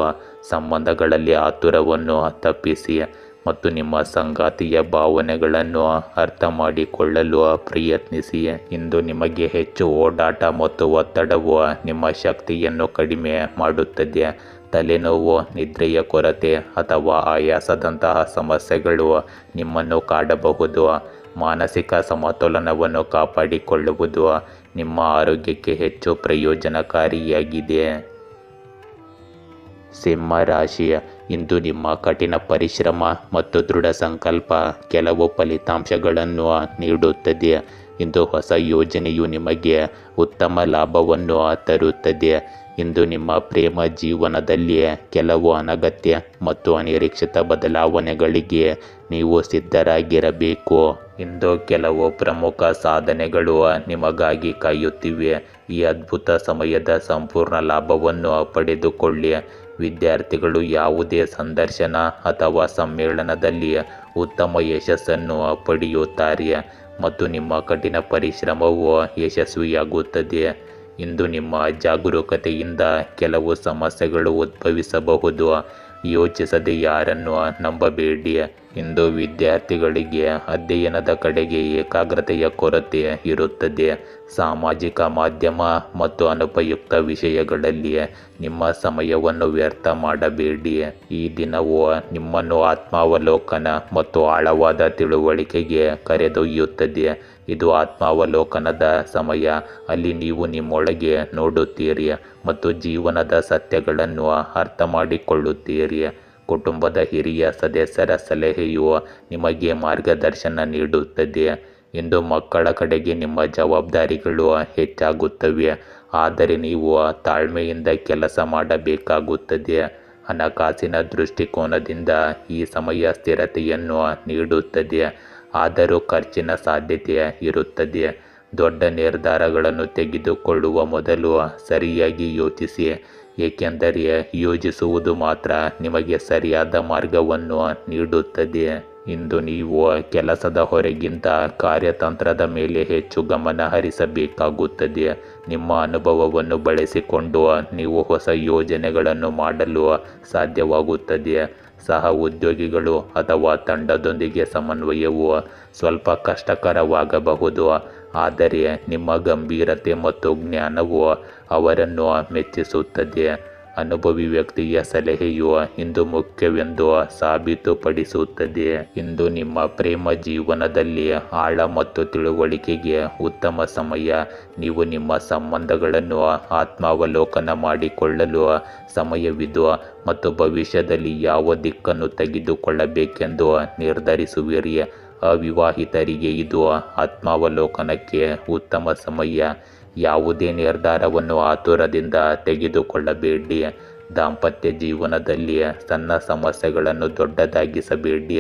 ಸಂಬಂಧಗಳಲ್ಲಿ ಆತುರವನ್ನು ತಪ್ಪಿಸಿ ಮತ್ತು ನಿಮ್ಮ ಸಂಗಾತಿಯ ಭಾವನೆಗಳನ್ನು ಅರ್ಥ ಮಾಡಿಕೊಳ್ಳಲು ಪ್ರಯತ್ನಿಸಿ. ಇಂದು ನಿಮಗೆ ಹೆಚ್ಚು ಓಡಾಟ ಮತ್ತು ಒತ್ತಡವು ನಿಮ್ಮ ಶಕ್ತಿಯನ್ನು ಕಡಿಮೆ ಮಾಡುತ್ತದೆ. ತಲೆನೋವು, ನಿದ್ರೆಯ ಕೊರತೆ ಅಥವಾ ಆಯಾಸದಂತಹ ಸಮಸ್ಯೆಗಳು ನಿಮ್ಮನ್ನು ಕಾಡಬಹುದು. ಮಾನಸಿಕ ಸಮತೋಲನವನ್ನು ಕಾಪಾಡಿಕೊಳ್ಳುವುದು ನಿಮ್ಮ ಆರೋಗ್ಯಕ್ಕೆ ಹೆಚ್ಚು ಪ್ರಯೋಜನಕಾರಿಯಾಗಿದೆ. ಸಿಂಹ ರಾಶಿ, ಇಂದು ನಿಮ್ಮ ಕಠಿಣ ಪರಿಶ್ರಮ ಮತ್ತು ದೃಢ ಸಂಕಲ್ಪ ಕೆಲವು ಫಲಿತಾಂಶಗಳನ್ನು ನೀಡುತ್ತದೆ. ಇಂದು ಹೊಸ ಯೋಜನೆಯು ನಿಮಗೆ ಉತ್ತಮ ಲಾಭವನ್ನು ತರುತ್ತದೆ. ಇಂದು ನಿಮ್ಮ ಪ್ರೇಮ ಜೀವನದಲ್ಲಿ ಕೆಲವು ಅನಗತ್ಯ ಮತ್ತು ಅನಿರೀಕ್ಷಿತ ಬದಲಾವಣೆಗಳಿಗೆ ನೀವು ಸಿದ್ಧರಾಗಿರಬೇಕು. ಇಂದು ಕೆಲವು ಪ್ರಮುಖ ಸಾಧನೆಗಳು ನಿಮಗಾಗಿ ಕಾಯುತ್ತಿವೆ. ಈ ಅದ್ಭುತ ಸಮಯದ ಸಂಪೂರ್ಣ ಲಾಭವನ್ನು ಪಡೆದುಕೊಳ್ಳಿ. ವಿದ್ಯಾರ್ಥಿಗಳು ಯಾವುದೇ ಸಂದರ್ಶನ ಅಥವಾ ಸಮ್ಮೇಳನದಲ್ಲಿ ಉತ್ತಮ ಯಶಸ್ಸನ್ನು ಪಡೆಯುತ್ತಾರೆ ಮತ್ತು ನಿಮ್ಮ ಕಠಿಣ ಪರಿಶ್ರಮವು ಯಶಸ್ವಿಯಾಗುತ್ತದೆ. ಇಂದು ನಿಮ್ಮ ಜಾಗರೂಕತೆಯಿಂದ ಕೆಲವು ಸಮಸ್ಯೆಗಳು ಉದ್ಭವಿಸಬಹುದು. ಯೋಚಿಸದೆ ಯಾರನ್ನು ನಂಬಬೇಡಿ. ಇಂದು ವಿದ್ಯಾರ್ಥಿಗಳಿಗೆ ಅಧ್ಯಯನದ ಕಡೆಗೆ ಏಕಾಗ್ರತೆಯ ಕೊರತೆ ಇರುತ್ತದೆ. ಸಾಮಾಜಿಕ ಮಾಧ್ಯಮ ಮತ್ತು ಅನುಪಯುಕ್ತ ವಿಷಯಗಳಲ್ಲಿ ನಿಮ್ಮ ಸಮಯವನ್ನು ವ್ಯರ್ಥ ಮಾಡಬೇಡಿ. ಈ ದಿನವು ನಿಮ್ಮನ್ನು ಆತ್ಮಾವಲೋಕನ ಮತ್ತು ಆಳವಾದ ತಿಳುವಳಿಕೆಗೆ ಕರೆದೊಯ್ಯುತ್ತದೆ. ಇದು ಆತ್ಮಾವಲೋಕನದ ಸಮಯ. ಅಲ್ಲಿ ನೀವು ನಿಮ್ಮೊಳಗೆ ನೋಡುತ್ತೀರಿ ಮತ್ತು ಜೀವನದ ಸತ್ಯಗಳನ್ನು ಅರ್ಥ ಮಾಡಿಕೊಳ್ಳುತ್ತೀರಿ. ಕುಟುಂಬದ ಹಿರಿಯ ಸದಸ್ಯರ ಸಲಹೆಯು ನಿಮಗೆ ಮಾರ್ಗದರ್ಶನ ನೀಡುತ್ತದೆ. ಇಂದು ಮಕ್ಕಳ ಕಡೆಗೆ ನಿಮ್ಮ ಜವಾಬ್ದಾರಿಗಳು ಹೆಚ್ಚಾಗುತ್ತವೆ, ಆದರೆ ನೀವು ತಾಳ್ಮೆಯಿಂದ ಕೆಲಸ ಮಾಡಬೇಕಾಗುತ್ತದೆ. ಹಣಕಾಸಿನ ದೃಷ್ಟಿಕೋನದಿಂದ ಈ ಸಮಯ ಸ್ಥಿರತೆಯನ್ನು ನೀಡುತ್ತದೆ, ಆದರೂ ಖರ್ಚಿನ ಸಾಧ್ಯತೆ ಇರುತ್ತದೆ. ದೊಡ್ಡ ನಿರ್ಧಾರಗಳನ್ನು ತೆಗೆದುಕೊಳ್ಳುವ ಮೊದಲು ಸರಿಯಾಗಿ ಯೋಚಿಸಿ, ಏಕೆಂದರೆ ಯೋಚಿಸುವುದು ಮಾತ್ರ ನಿಮಗೆ ಸರಿಯಾದ ಮಾರ್ಗವನ್ನು ನೀಡುತ್ತದೆ. ಇಂದು ನೀವು ಕೆಲಸದ ಹೊರೆಗಿಂತ ಕಾರ್ಯತಂತ್ರದ ಮೇಲೆ ಹೆಚ್ಚು ಗಮನ ಹರಿಸಬೇಕಾಗುತ್ತದೆ. ನಿಮ್ಮ ಅನುಭವವನ್ನು ಬಳಸಿಕೊಂಡು ನೀವು ಹೊಸ ಯೋಜನೆಗಳನ್ನು ಮಾಡಲು ಸಾಧ್ಯವಾಗುತ್ತದೆ. ಸಹ ಉದ್ಯೋಗಿಗಳು ಅಥವಾ ತಂಡದೊಂದಿಗೆ ಸಮನ್ವಯವು ಸ್ವಲ್ಪ ಕಷ್ಟಕರವಾಗಬಹುದು, ಆದರೆ ನಿಮ್ಮ ಗಂಭೀರತೆ ಮತ್ತು ಜ್ಞಾನವು ಅವರನ್ನು ಮೆಚ್ಚಿಸುತ್ತದೆ. ಅನುಭವಿ ವ್ಯಕ್ತಿಯ ಸಲಹೆಯು ಇಂದು ಮುಖ್ಯವೆಂದು ಸಾಬೀತುಪಡಿಸುತ್ತದೆ. ಇಂದು ನಿಮ್ಮ ಪ್ರೇಮ ಜೀವನದಲ್ಲಿ ಆಳ ಮತ್ತು ತಿಳುವಳಿಕೆಗೆ ಉತ್ತಮ ಸಮಯ. ನೀವು ನಿಮ್ಮ ಸಂಬಂಧಗಳನ್ನು ಆತ್ಮಾವಲೋಕನ ಮಾಡಿಕೊಳ್ಳಲು ಸಮಯವಿದು ಮತ್ತು ಭವಿಷ್ಯದಲ್ಲಿ ಯಾವ ದಿಕ್ಕನ್ನು ತೆಗೆದುಕೊಳ್ಳಬೇಕೆಂದು ನಿರ್ಧರಿಸುವಿರಿ. ಅವಿವಾಹಿತರಿಗೆ ಇದು ಆತ್ಮಾವಲೋಕನಕ್ಕೆ ಉತ್ತಮ ಸಮಯ. ಯಾವುದೇ ನಿರ್ಧಾರವನ್ನು ಆತುರದಿಂದ ತೆಗೆದುಕೊಳ್ಳಬೇಡಿ. ದಾಂಪತ್ಯ ಜೀವನದಲ್ಲಿ ಸಣ್ಣ ಸಮಸ್ಯೆಗಳನ್ನು ದೊಡ್ಡದಾಗಿಸಬೇಡಿ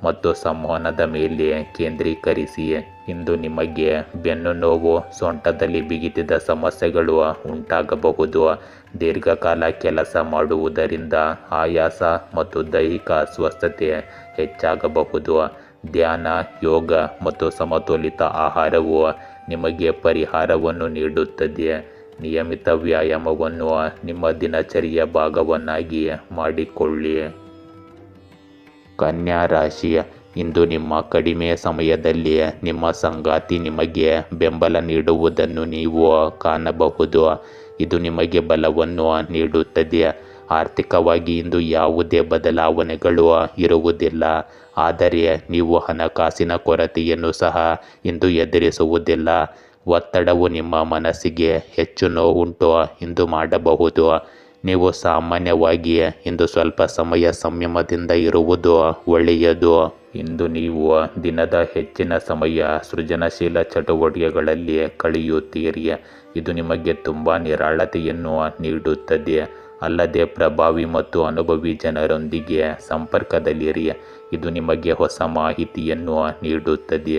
ಮತ್ತು ಸಂವಹನದ ಮೇಲೆ ಕೇಂದ್ರೀಕರಿಸಿ. ಇಂದು ನಿಮಗೆ ಬೆನ್ನು ನೋವು, ಸೊಂಟದಲ್ಲಿ ಬಿಗಿತದ ಸಮಸ್ಯೆಗಳು ಉಂಟಾಗಬಹುದು. ದೀರ್ಘಕಾಲ ಕೆಲಸ ಮಾಡುವುದರಿಂದ ಆಯಾಸ ಮತ್ತು ದೈಹಿಕ ಅಸ್ವಸ್ಥತೆ ಹೆಚ್ಚಾಗಬಹುದು. ಧ್ಯಾನ, ಯೋಗ ಮತ್ತು ಸಮತೋಲಿತ ಆಹಾರವು ನಿಮಗೆ ಪರಿಹಾರವನ್ನು ನೀಡುತ್ತದೆ. ನಿಯಮಿತ ವ್ಯಾಯಾಮವನ್ನು ನಿಮ್ಮ ದಿನಚರಿಯ ಭಾಗವನ್ನಾಗಿ ಮಾಡಿಕೊಳ್ಳಿ. ಕನ್ಯಾ ರಾಶಿ, ಇಂದು ನಿಮ್ಮ ಕಡಿಮೆ ಸಮಯದಲ್ಲಿ ನಿಮ್ಮ ಸಂಗಾತಿ ನಿಮಗೆ ಬೆಂಬಲ ನೀಡುವುದನ್ನು ನೀವು ಕಾಣಬಹುದು. ಇದು ನಿಮಗೆ ಬಲವನ್ನು ನೀಡುತ್ತದೆ. ಆರ್ಥಿಕವಾಗಿ ಇಂದು ಯಾವುದೇ ಬದಲಾವಣೆಗಳು ಇರುವುದಿಲ್ಲ, ಆದರೆ ನೀವು ಹಣಕಾಸಿನ ಕೊರತೆಯನ್ನು ಸಹ ಇಂದು ಎದುರಿಸುವುದಿಲ್ಲ. ಒತ್ತಡವು ನಿಮ್ಮ ಮನಸ್ಸಿಗೆ ಹೆಚ್ಚು ನೋವುಂಟು ಇಂದು ಮಾಡಬಹುದು. ನೀವು ಸಾಮಾನ್ಯವಾಗಿ ಇಂದು ಸ್ವಲ್ಪ ಸಮಯ ಸಂಯಮದಿಂದ ಇರುವುದು ಒಳ್ಳೆಯದು. ಇಂದು ನೀವು ದಿನದ ಹೆಚ್ಚಿನ ಸಮಯ ಸೃಜನಶೀಲ ಚಟುವಟಿಕೆಗಳಲ್ಲಿ ಕಳೆಯುತ್ತೀರಿ. ಇದು ನಿಮಗೆ ತುಂಬ ನಿರಾಳತೆಯನ್ನು ನೀಡುತ್ತದೆ. ಅಲ್ಲದೆ ಪ್ರಭಾವಿ ಮತ್ತು ಅನುಭವಿ ಜನರೊಂದಿಗೆ ಸಂಪರ್ಕದಲ್ಲಿರಿ. ಇದು ನಿಮಗೆ ಹೊಸ ಮಾಹಿತಿಯನ್ನು ನೀಡುತ್ತದೆ.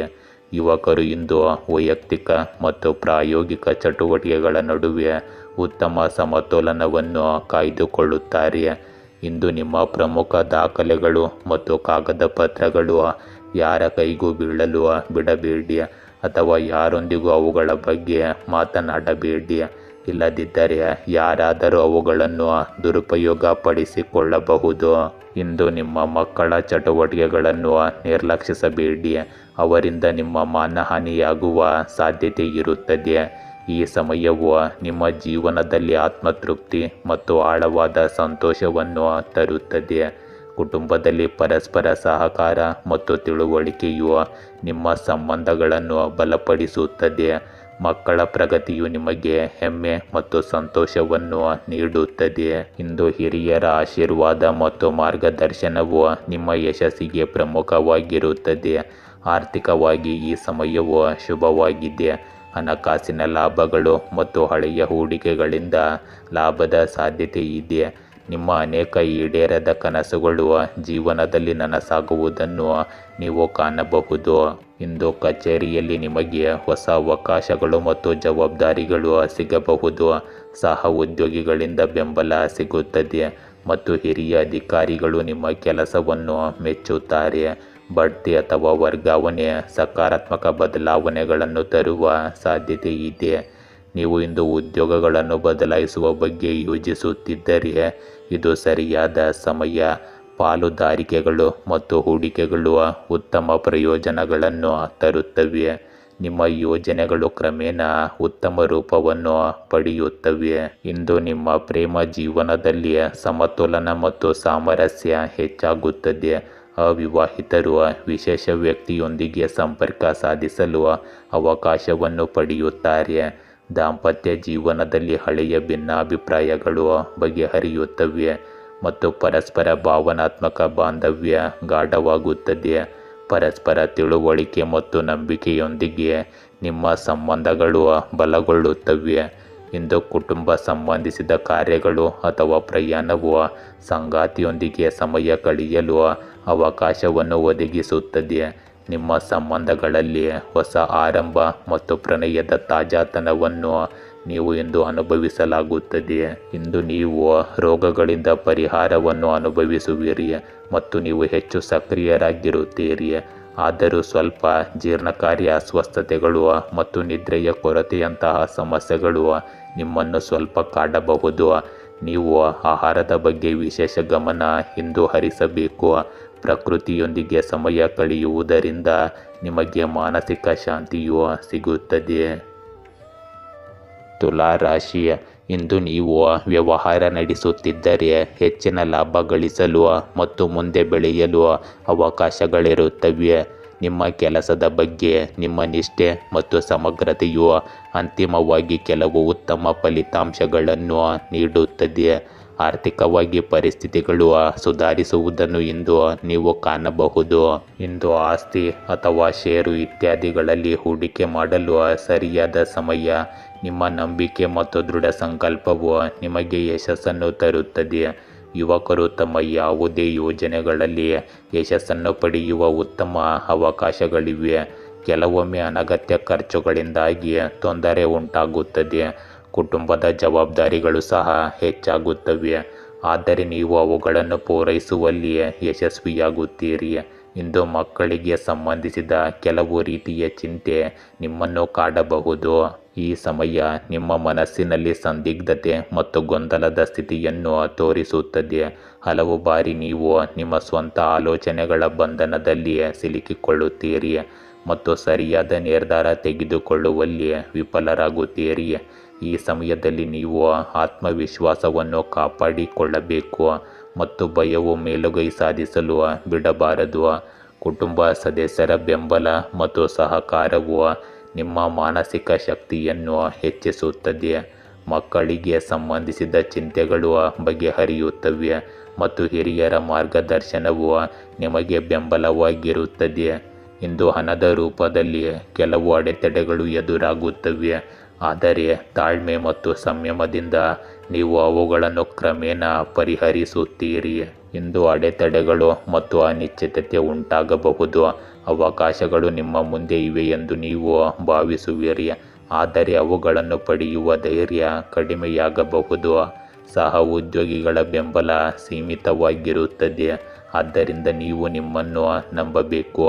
ಯುವಕರು ಇಂದು ವೈಯಕ್ತಿಕ ಮತ್ತು ಪ್ರಾಯೋಗಿಕ ಚಟುವಟಿಕೆಗಳ ನಡುವೆ ಉತ್ತಮ ಸಮತೋಲನವನ್ನು ಕಾಯ್ದುಕೊಳ್ಳುತ್ತಾರೆ. ಇಂದು ನಿಮ್ಮ ಪ್ರಮುಖ ದಾಖಲೆಗಳು ಮತ್ತು ಕಾಗದ ಪತ್ರಗಳು ಯಾರ ಕೈಗೂ ಬೀಳಲು ಬಿಡಬೇಡಿ ಅಥವಾ ಯಾರೊಂದಿಗೂ ಅವುಗಳ ಬಗ್ಗೆ ಮಾತನಾಡಬೇಡಿ. ಇಲ್ಲದಿದ್ದರೆ ಯಾರಾದರೂ ಅವುಗಳನ್ನು ದುರುಪಯೋಗಪಡಿಸಿಕೊಳ್ಳಬಹುದು. ಇಂದು ನಿಮ್ಮ ಮಕ್ಕಳ ಚಟುವಟಿಕೆಗಳನ್ನು ನಿರ್ಲಕ್ಷಿಸಬೇಡಿ. ಅವರಿಂದ ನಿಮ್ಮ ಮಾನಹಾನಿಯಾಗುವ ಸಾಧ್ಯತೆ ಇರುತ್ತದೆ. ಈ ಸಮಯವು ನಿಮ್ಮ ಜೀವನದಲ್ಲಿ ಆತ್ಮತೃಪ್ತಿ ಮತ್ತು ಆಳವಾದ ಸಂತೋಷವನ್ನು ತರುತ್ತದೆ. ಕುಟುಂಬದಲ್ಲಿ ಪರಸ್ಪರ ಸಹಕಾರ ಮತ್ತು ತಿಳುವಳಿಕೆಯು ನಿಮ್ಮ ಸಂಬಂಧಗಳನ್ನು ಬಲಪಡಿಸುತ್ತದೆ. ಮಕ್ಕಳ ಪ್ರಗತಿಯು ನಿಮಗೆ ಹೆಮ್ಮೆ ಮತ್ತು ಸಂತೋಷವನ್ನು ನೀಡುತ್ತದೆ. ಇಂದು ಹಿರಿಯರ ಆಶೀರ್ವಾದ ಮತ್ತು ಮಾರ್ಗದರ್ಶನವು ನಿಮ್ಮ ಯಶಸ್ಸಿಗೆ ಪ್ರಮುಖವಾಗಿರುತ್ತದೆ. ಆರ್ಥಿಕವಾಗಿ ಈ ಸಮಯವು ಶುಭವಾಗಿದೆ. ಹಣಕಾಸಿನ ಲಾಭಗಳು ಮತ್ತು ಹಳೆಯ ಹೂಡಿಕೆಗಳಿಂದ ಲಾಭದ ಸಾಧ್ಯತೆ ಇದೆ. ನಿಮ್ಮ ಅನೇಕ ಈಡೇರದ ಕನಸುಗಳು ಜೀವನದಲ್ಲಿ ನನಸಾಗುವುದನ್ನು ನೀವು ಕಾಣಬಹುದು. ಇಂದು ಕಚೇರಿಯಲ್ಲಿ ನಿಮಗೆ ಹೊಸ ಅವಕಾಶಗಳು ಮತ್ತು ಜವಾಬ್ದಾರಿಗಳು ಸಿಗಬಹುದು. ಸಹ ಉದ್ಯೋಗಿಗಳಿಂದ ಬೆಂಬಲ ಸಿಗುತ್ತದೆ ಮತ್ತು ಹಿರಿಯ ಅಧಿಕಾರಿಗಳು ನಿಮ್ಮ ಕೆಲಸವನ್ನು ಮೆಚ್ಚುತ್ತಾರೆ. ಬಡ್ತಿ ಅಥವಾ ವರ್ಗಾವಣೆ ಸಕಾರಾತ್ಮಕ ಬದಲಾವಣೆಗಳನ್ನು ತರುವ ಸಾಧ್ಯತೆ ಇದೆ. ನೀವು ಇಂದು ಉದ್ಯೋಗಗಳನ್ನು ಬದಲಾಯಿಸುವ ಬಗ್ಗೆ ಯೋಚಿಸುತ್ತಿದ್ದರೆ ಇದು ಸರಿಯಾದ ಸಮಯ. ಪಾಲುದಾರಿಕೆಗಳು ಮತ್ತು ಹೂಡಿಕೆಗಳು ಉತ್ತಮ ಪ್ರಯೋಜನಗಳನ್ನು ತರುತ್ತವೆ. ನಿಮ್ಮ ಯೋಜನೆಗಳು ಕ್ರಮೇಣ ಉತ್ತಮ ರೂಪವನ್ನು ಪಡೆಯುತ್ತವೆ. ಇಂದು ನಿಮ್ಮ ಪ್ರೇಮ ಜೀವನದಲ್ಲಿ ಸಮತೋಲನ ಮತ್ತು ಸಾಮರಸ್ಯ ಹೆಚ್ಚಾಗುತ್ತದೆ. ಅವಿವಾಹಿತರು ವಿಶೇಷ ವ್ಯಕ್ತಿಯೊಂದಿಗೆ ಸಂಪರ್ಕ ಸಾಧಿಸಲು ಅವಕಾಶವನ್ನು ಪಡೆಯುತ್ತಾರೆ. ದಾಂಪತ್ಯ ಜೀವನದಲ್ಲಿ ಹಳೆಯ ಭಿನ್ನಾಭಿಪ್ರಾಯಗಳು ಬಗೆಹರಿಯುತ್ತವೆ ಮತ್ತು ಪರಸ್ಪರ ಭಾವನಾತ್ಮಕ ಬಾಂಧವ್ಯ ಗಾಢವಾಗುತ್ತದೆ. ಪರಸ್ಪರ ತಿಳುವಳಿಕೆ ಮತ್ತು ನಂಬಿಕೆಯೊಂದಿಗೆ ನಿಮ್ಮ ಸಂಬಂಧಗಳು ಬಲಗೊಳ್ಳುತ್ತವೆ. ಇಂದು ಕುಟುಂಬ ಸಂಬಂಧಿಸಿದ ಕಾರ್ಯಗಳು ಅಥವಾ ಪ್ರಯಾಣವು ಸಂಗಾತಿಯೊಂದಿಗೆ ಸಮಯ ಕಳೆಯಲು ಅವಕಾಶವನ್ನು ಒದಗಿಸುತ್ತದೆ. ನಿಮ್ಮ ಸಂಬಂಧಗಳಲ್ಲಿ ಹೊಸ ಆರಂಭ ಮತ್ತು ಪ್ರಣಯದ ತಾಜಾತನವನ್ನು ನೀವು ಇಂದು ಅನುಭವಿಸಲಾಗುತ್ತದೆ. ಇಂದು ನೀವು ರೋಗಗಳಿಂದ ಪರಿಹಾರವನ್ನು ಅನುಭವಿಸುವಿರಿ ಮತ್ತು ನೀವು ಹೆಚ್ಚು ಸಕ್ರಿಯರಾಗಿರುತ್ತೀರಿ. ಆದರೂ ಸ್ವಲ್ಪ ಜೀರ್ಣಕಾರಿ ಅಸ್ವಸ್ಥತೆಗಳು ಮತ್ತು ನಿದ್ರೆಯ ಕೊರತೆಯಂತಹ ಸಮಸ್ಯೆಗಳು ನಿಮ್ಮನ್ನು ಸ್ವಲ್ಪ ಕಾಡಬಹುದು. ನೀವು ಆಹಾರದ ಬಗ್ಗೆ ವಿಶೇಷ ಗಮನ ಇಂದು ಹರಿಸಬೇಕು. ಪ್ರಕೃತಿಯೊಂದಿಗೆ ಸಮಯ ಕಳೆಯುವುದರಿಂದ ನಿಮಗೆ ಮಾನಸಿಕ ಶಾಂತಿಯು ಸಿಗುತ್ತದೆ. ತುಲಾ ರಾಶಿ, ಇಂದು ನೀವು ವ್ಯವಹಾರ ನಡೆಸುತ್ತಿದ್ದರೆ ಹೆಚ್ಚಿನ ಲಾಭ ಗಳಿಸಲು ಮತ್ತು ಮುಂದೆ ಬೆಳೆಯಲು ಅವಕಾಶಗಳಿರುತ್ತವೆ. ನಿಮ್ಮ ಕೆಲಸದ ಬಗ್ಗೆ ನಿಮ್ಮ ನಿಷ್ಠೆ ಮತ್ತು ಸಮಗ್ರತೆಯು ಅಂತಿಮವಾಗಿ ಕೆಲವು ಉತ್ತಮ ಫಲಿತಾಂಶಗಳನ್ನು ನೀಡುತ್ತದೆ. ಆರ್ಥಿಕವಾಗಿ ಪರಿಸ್ಥಿತಿಗಳು ಸುಧಾರಿಸುವುದನ್ನು ಇಂದು ನೀವು ಕಾಣಬಹುದು. ಇಂದು ಆಸ್ತಿ ಅಥವಾ ಷೇರು ಇತ್ಯಾದಿಗಳಲ್ಲಿ ಹೂಡಿಕೆ ಮಾಡಲು ಸರಿಯಾದ ಸಮಯ. ನಿಮ್ಮ ನಂಬಿಕೆ ಮತ್ತು ದೃಢ ಸಂಕಲ್ಪವು ನಿಮಗೆ ಯಶಸ್ಸನ್ನು ತರುತ್ತದೆ. ಯುವಕರು ತಮ್ಮ ಯಾವುದೇ ಯೋಜನೆಗಳಲ್ಲಿ ಯಶಸ್ಸನ್ನು ಪಡೆಯುವ ಉತ್ತಮ ಅವಕಾಶಗಳಿವೆ. ಕೆಲವೊಮ್ಮೆ ಅನಗತ್ಯ ಖರ್ಚುಗಳಿಂದಾಗಿ ತೊಂದರೆ ಉಂಟಾಗುತ್ತದೆ. ಕುಟುಂಬದ ಜವಾಬ್ದಾರಿಗಳು ಸಹ ಹೆಚ್ಚಾಗುತ್ತವೆ, ಆದರೆ ನೀವು ಅವುಗಳನ್ನು ಪೂರೈಸುವಲ್ಲಿ ಯಶಸ್ವಿಯಾಗುತ್ತೀರಿ. ಇಂದು ಮಕ್ಕಳಿಗೆ ಸಂಬಂಧಿಸಿದ ಕೆಲವು ರೀತಿಯ ಚಿಂತೆ ನಿಮ್ಮನ್ನು ಕಾಡಬಹುದು. ಈ ಸಮಯ ನಿಮ್ಮ ಮನಸ್ಸಿನಲ್ಲಿ ಸಂದಿಗ್ಧತೆ ಮತ್ತು ಗೊಂದಲದ ಸ್ಥಿತಿಯನ್ನು ತೋರಿಸುತ್ತದೆ. ಹಲವು ಬಾರಿ ನೀವು ನಿಮ್ಮ ಸ್ವಂತ ಆಲೋಚನೆಗಳ ಬಂಧನದಲ್ಲಿ ಸಿಲುಕಿಕೊಳ್ಳುತ್ತೀರಿ ಮತ್ತು ಸರಿಯಾದ ನಿರ್ಧಾರ ತೆಗೆದುಕೊಳ್ಳುವಲ್ಲಿ ವಿಫಲರಾಗುತ್ತೀರಿ. ಈ ಸಮಯದಲ್ಲಿ ನೀವು ಆತ್ಮವಿಶ್ವಾಸವನ್ನು ಕಾಪಾಡಿಕೊಳ್ಳಬೇಕು ಮತ್ತು ಭಯವು ಮೇಲುಗೈ ಸಾಧಿಸಲು ಬಿಡಬಾರದು. ಕುಟುಂಬ ಸದಸ್ಯರ ಬೆಂಬಲ ಮತ್ತು ಸಹಕಾರವು ನಿಮ್ಮ ಮಾನಸಿಕ ಶಕ್ತಿಯನ್ನು ಹೆಚ್ಚಿಸುತ್ತದೆ. ಮಕ್ಕಳಿಗೆ ಸಂಬಂಧಿಸಿದ ಚಿಂತೆಗಳು ಬಗೆಹರಿಯುತ್ತವೆ ಮತ್ತು ಹಿರಿಯರ ಮಾರ್ಗದರ್ಶನವು ನಿಮಗೆ ಬೆಂಬಲವಾಗಿರುತ್ತದೆ. ಇಂದು ಹಣದ ರೂಪದಲ್ಲಿ ಕೆಲವು ಅಡೆತಡೆಗಳು ಎದುರಾಗುತ್ತವೆ, ಆದರೆ ತಾಳ್ಮೆ ಮತ್ತು ಸಂಯಮದಿಂದ ನೀವು ಅವುಗಳನ್ನು ಕ್ರಮೇಣ ಪರಿಹರಿಸುತ್ತೀರಿ. ಇಂದು ಅಡೆತಡೆಗಳು ಮತ್ತು ಅನಿಶ್ಚಿತತೆ ಉಂಟಾಗಬಹುದು. ಅವಕಾಶಗಳು ನಿಮ್ಮ ಮುಂದೆ ಇವೆ ಎಂದು ನೀವು ಭಾವಿಸುವಿರಿ, ಆದರೆ ಅವುಗಳನ್ನು ಪಡೆಯುವ ಧೈರ್ಯ ಕಡಿಮೆಯಾಗಬಹುದು. ಸಹ ಉದ್ಯೋಗಿಗಳ ಬೆಂಬಲ ಸೀಮಿತವಾಗಿರುತ್ತದೆ, ಆದ್ದರಿಂದ ನೀವು ನಿಮ್ಮನ್ನು ನಂಬಬೇಕು.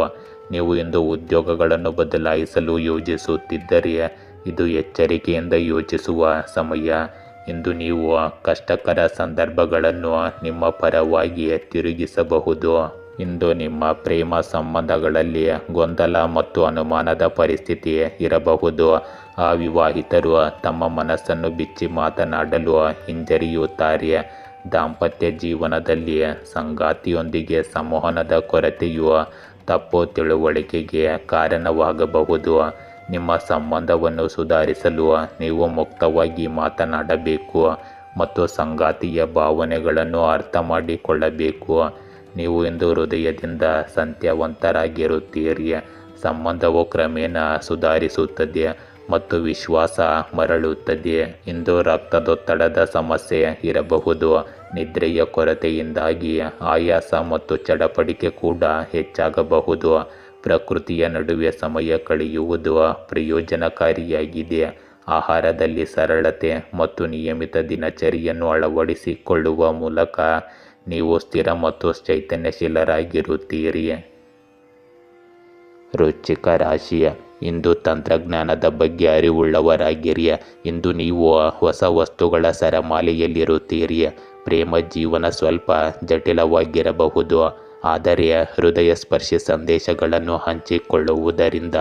ನೀವು ಇಂದು ಉದ್ಯೋಗಗಳನ್ನು ಬದಲಾಯಿಸಲು ಯೋಜಿಸುತ್ತಿದ್ದರೆ ಇದು ಎಚ್ಚರಿಕೆಯಿಂದ ಯೋಚಿಸುವ ಸಮಯ. ಇಂದು ನೀವು ಕಷ್ಟಕರ ಸಂದರ್ಭಗಳನ್ನು ನಿಮ್ಮ ಪರವಾಗಿ ತಿರುಗಿಸಬಹುದು. ಇಂದು ನಿಮ್ಮ ಪ್ರೇಮ ಸಂಬಂಧಗಳಲ್ಲಿ ಗೊಂದಲ ಮತ್ತು ಅನುಮಾನದ ಪರಿಸ್ಥಿತಿ ಇರಬಹುದು. ಅವಿವಾಹಿತರು ತಮ್ಮ ಮನಸ್ಸನ್ನು ಬಿಚ್ಚಿ ಮಾತನಾಡಲು ಹಿಂಜರಿಯುತ್ತಾರೆ. ದಾಂಪತ್ಯ ಜೀವನದಲ್ಲಿ ಸಂಗಾತಿಯೊಂದಿಗೆ ಸಂವಹನದ ಕೊರತೆಯು ತಪ್ಪು ತಿಳುವಳಿಕೆಗೆ ಕಾರಣವಾಗಬಹುದು. ನಿಮ್ಮ ಸಂಬಂಧವನ್ನು ಸುಧಾರಿಸಲು ನೀವು ಮುಕ್ತವಾಗಿ ಮಾತನಾಡಬೇಕು ಮತ್ತು ಸಂಗಾತಿಯ ಭಾವನೆಗಳನ್ನು ಅರ್ಥ ಮಾಡಿಕೊಳ್ಳಬೇಕು. ನೀವು ಇಂದು ಹೃದಯದಿಂದ ಸತ್ಯವಂತರಾಗಿರುತ್ತೀರಿ. ಸಂಬಂಧವು ಕ್ರಮೇಣ ಸುಧಾರಿಸುತ್ತದೆ ಮತ್ತು ವಿಶ್ವಾಸ ಮರಳುತ್ತದೆ. ಇಂದು ರಕ್ತದೊತ್ತಡದ ಸಮಸ್ಯೆ ಇರಬಹುದು. ನಿದ್ರೆಯ ಕೊರತೆಯಿಂದಾಗಿ ಆಯಾಸ ಮತ್ತು ಚಡಪಡಿಕೆ ಕೂಡ ಹೆಚ್ಚಾಗಬಹುದು. ಪ್ರಕೃತಿಯ ನಡುವೆ ಸಮಯ ಕಳೆಯುವುದು ಪ್ರಯೋಜನಕಾರಿಯಾಗಿದೆ. ಆಹಾರದಲ್ಲಿ ಸರಳತೆ ಮತ್ತು ನಿಯಮಿತ ದಿನಚರಿಯನ್ನು ಅಳವಡಿಸಿಕೊಳ್ಳುವ ಮೂಲಕ ನೀವು ಸ್ಥಿರ ಮತ್ತು ಚೈತನ್ಯಶೀಲರಾಗಿರುತ್ತೀರಿ. ವೃಶ್ಚಿಕ ರಾಶಿಯ ಇಂದು ತಂತ್ರಜ್ಞಾನದ ಬಗ್ಗೆ ಅರಿವುಳ್ಳವರಾಗಿರಿ. ಇಂದು ನೀವು ಹೊಸ ವಸ್ತುಗಳ ಸರಮಾಲೆಯಲ್ಲಿರುತ್ತೀರಿ. ಪ್ರೇಮ ಜೀವನ ಸ್ವಲ್ಪ ಜಟಿಲವಾಗಿರಬಹುದು, ಆದರೆ ಹೃದಯ ಸ್ಪರ್ಶಿ ಸಂದೇಶಗಳನ್ನು ಹಂಚಿಕೊಳ್ಳುವುದರಿಂದ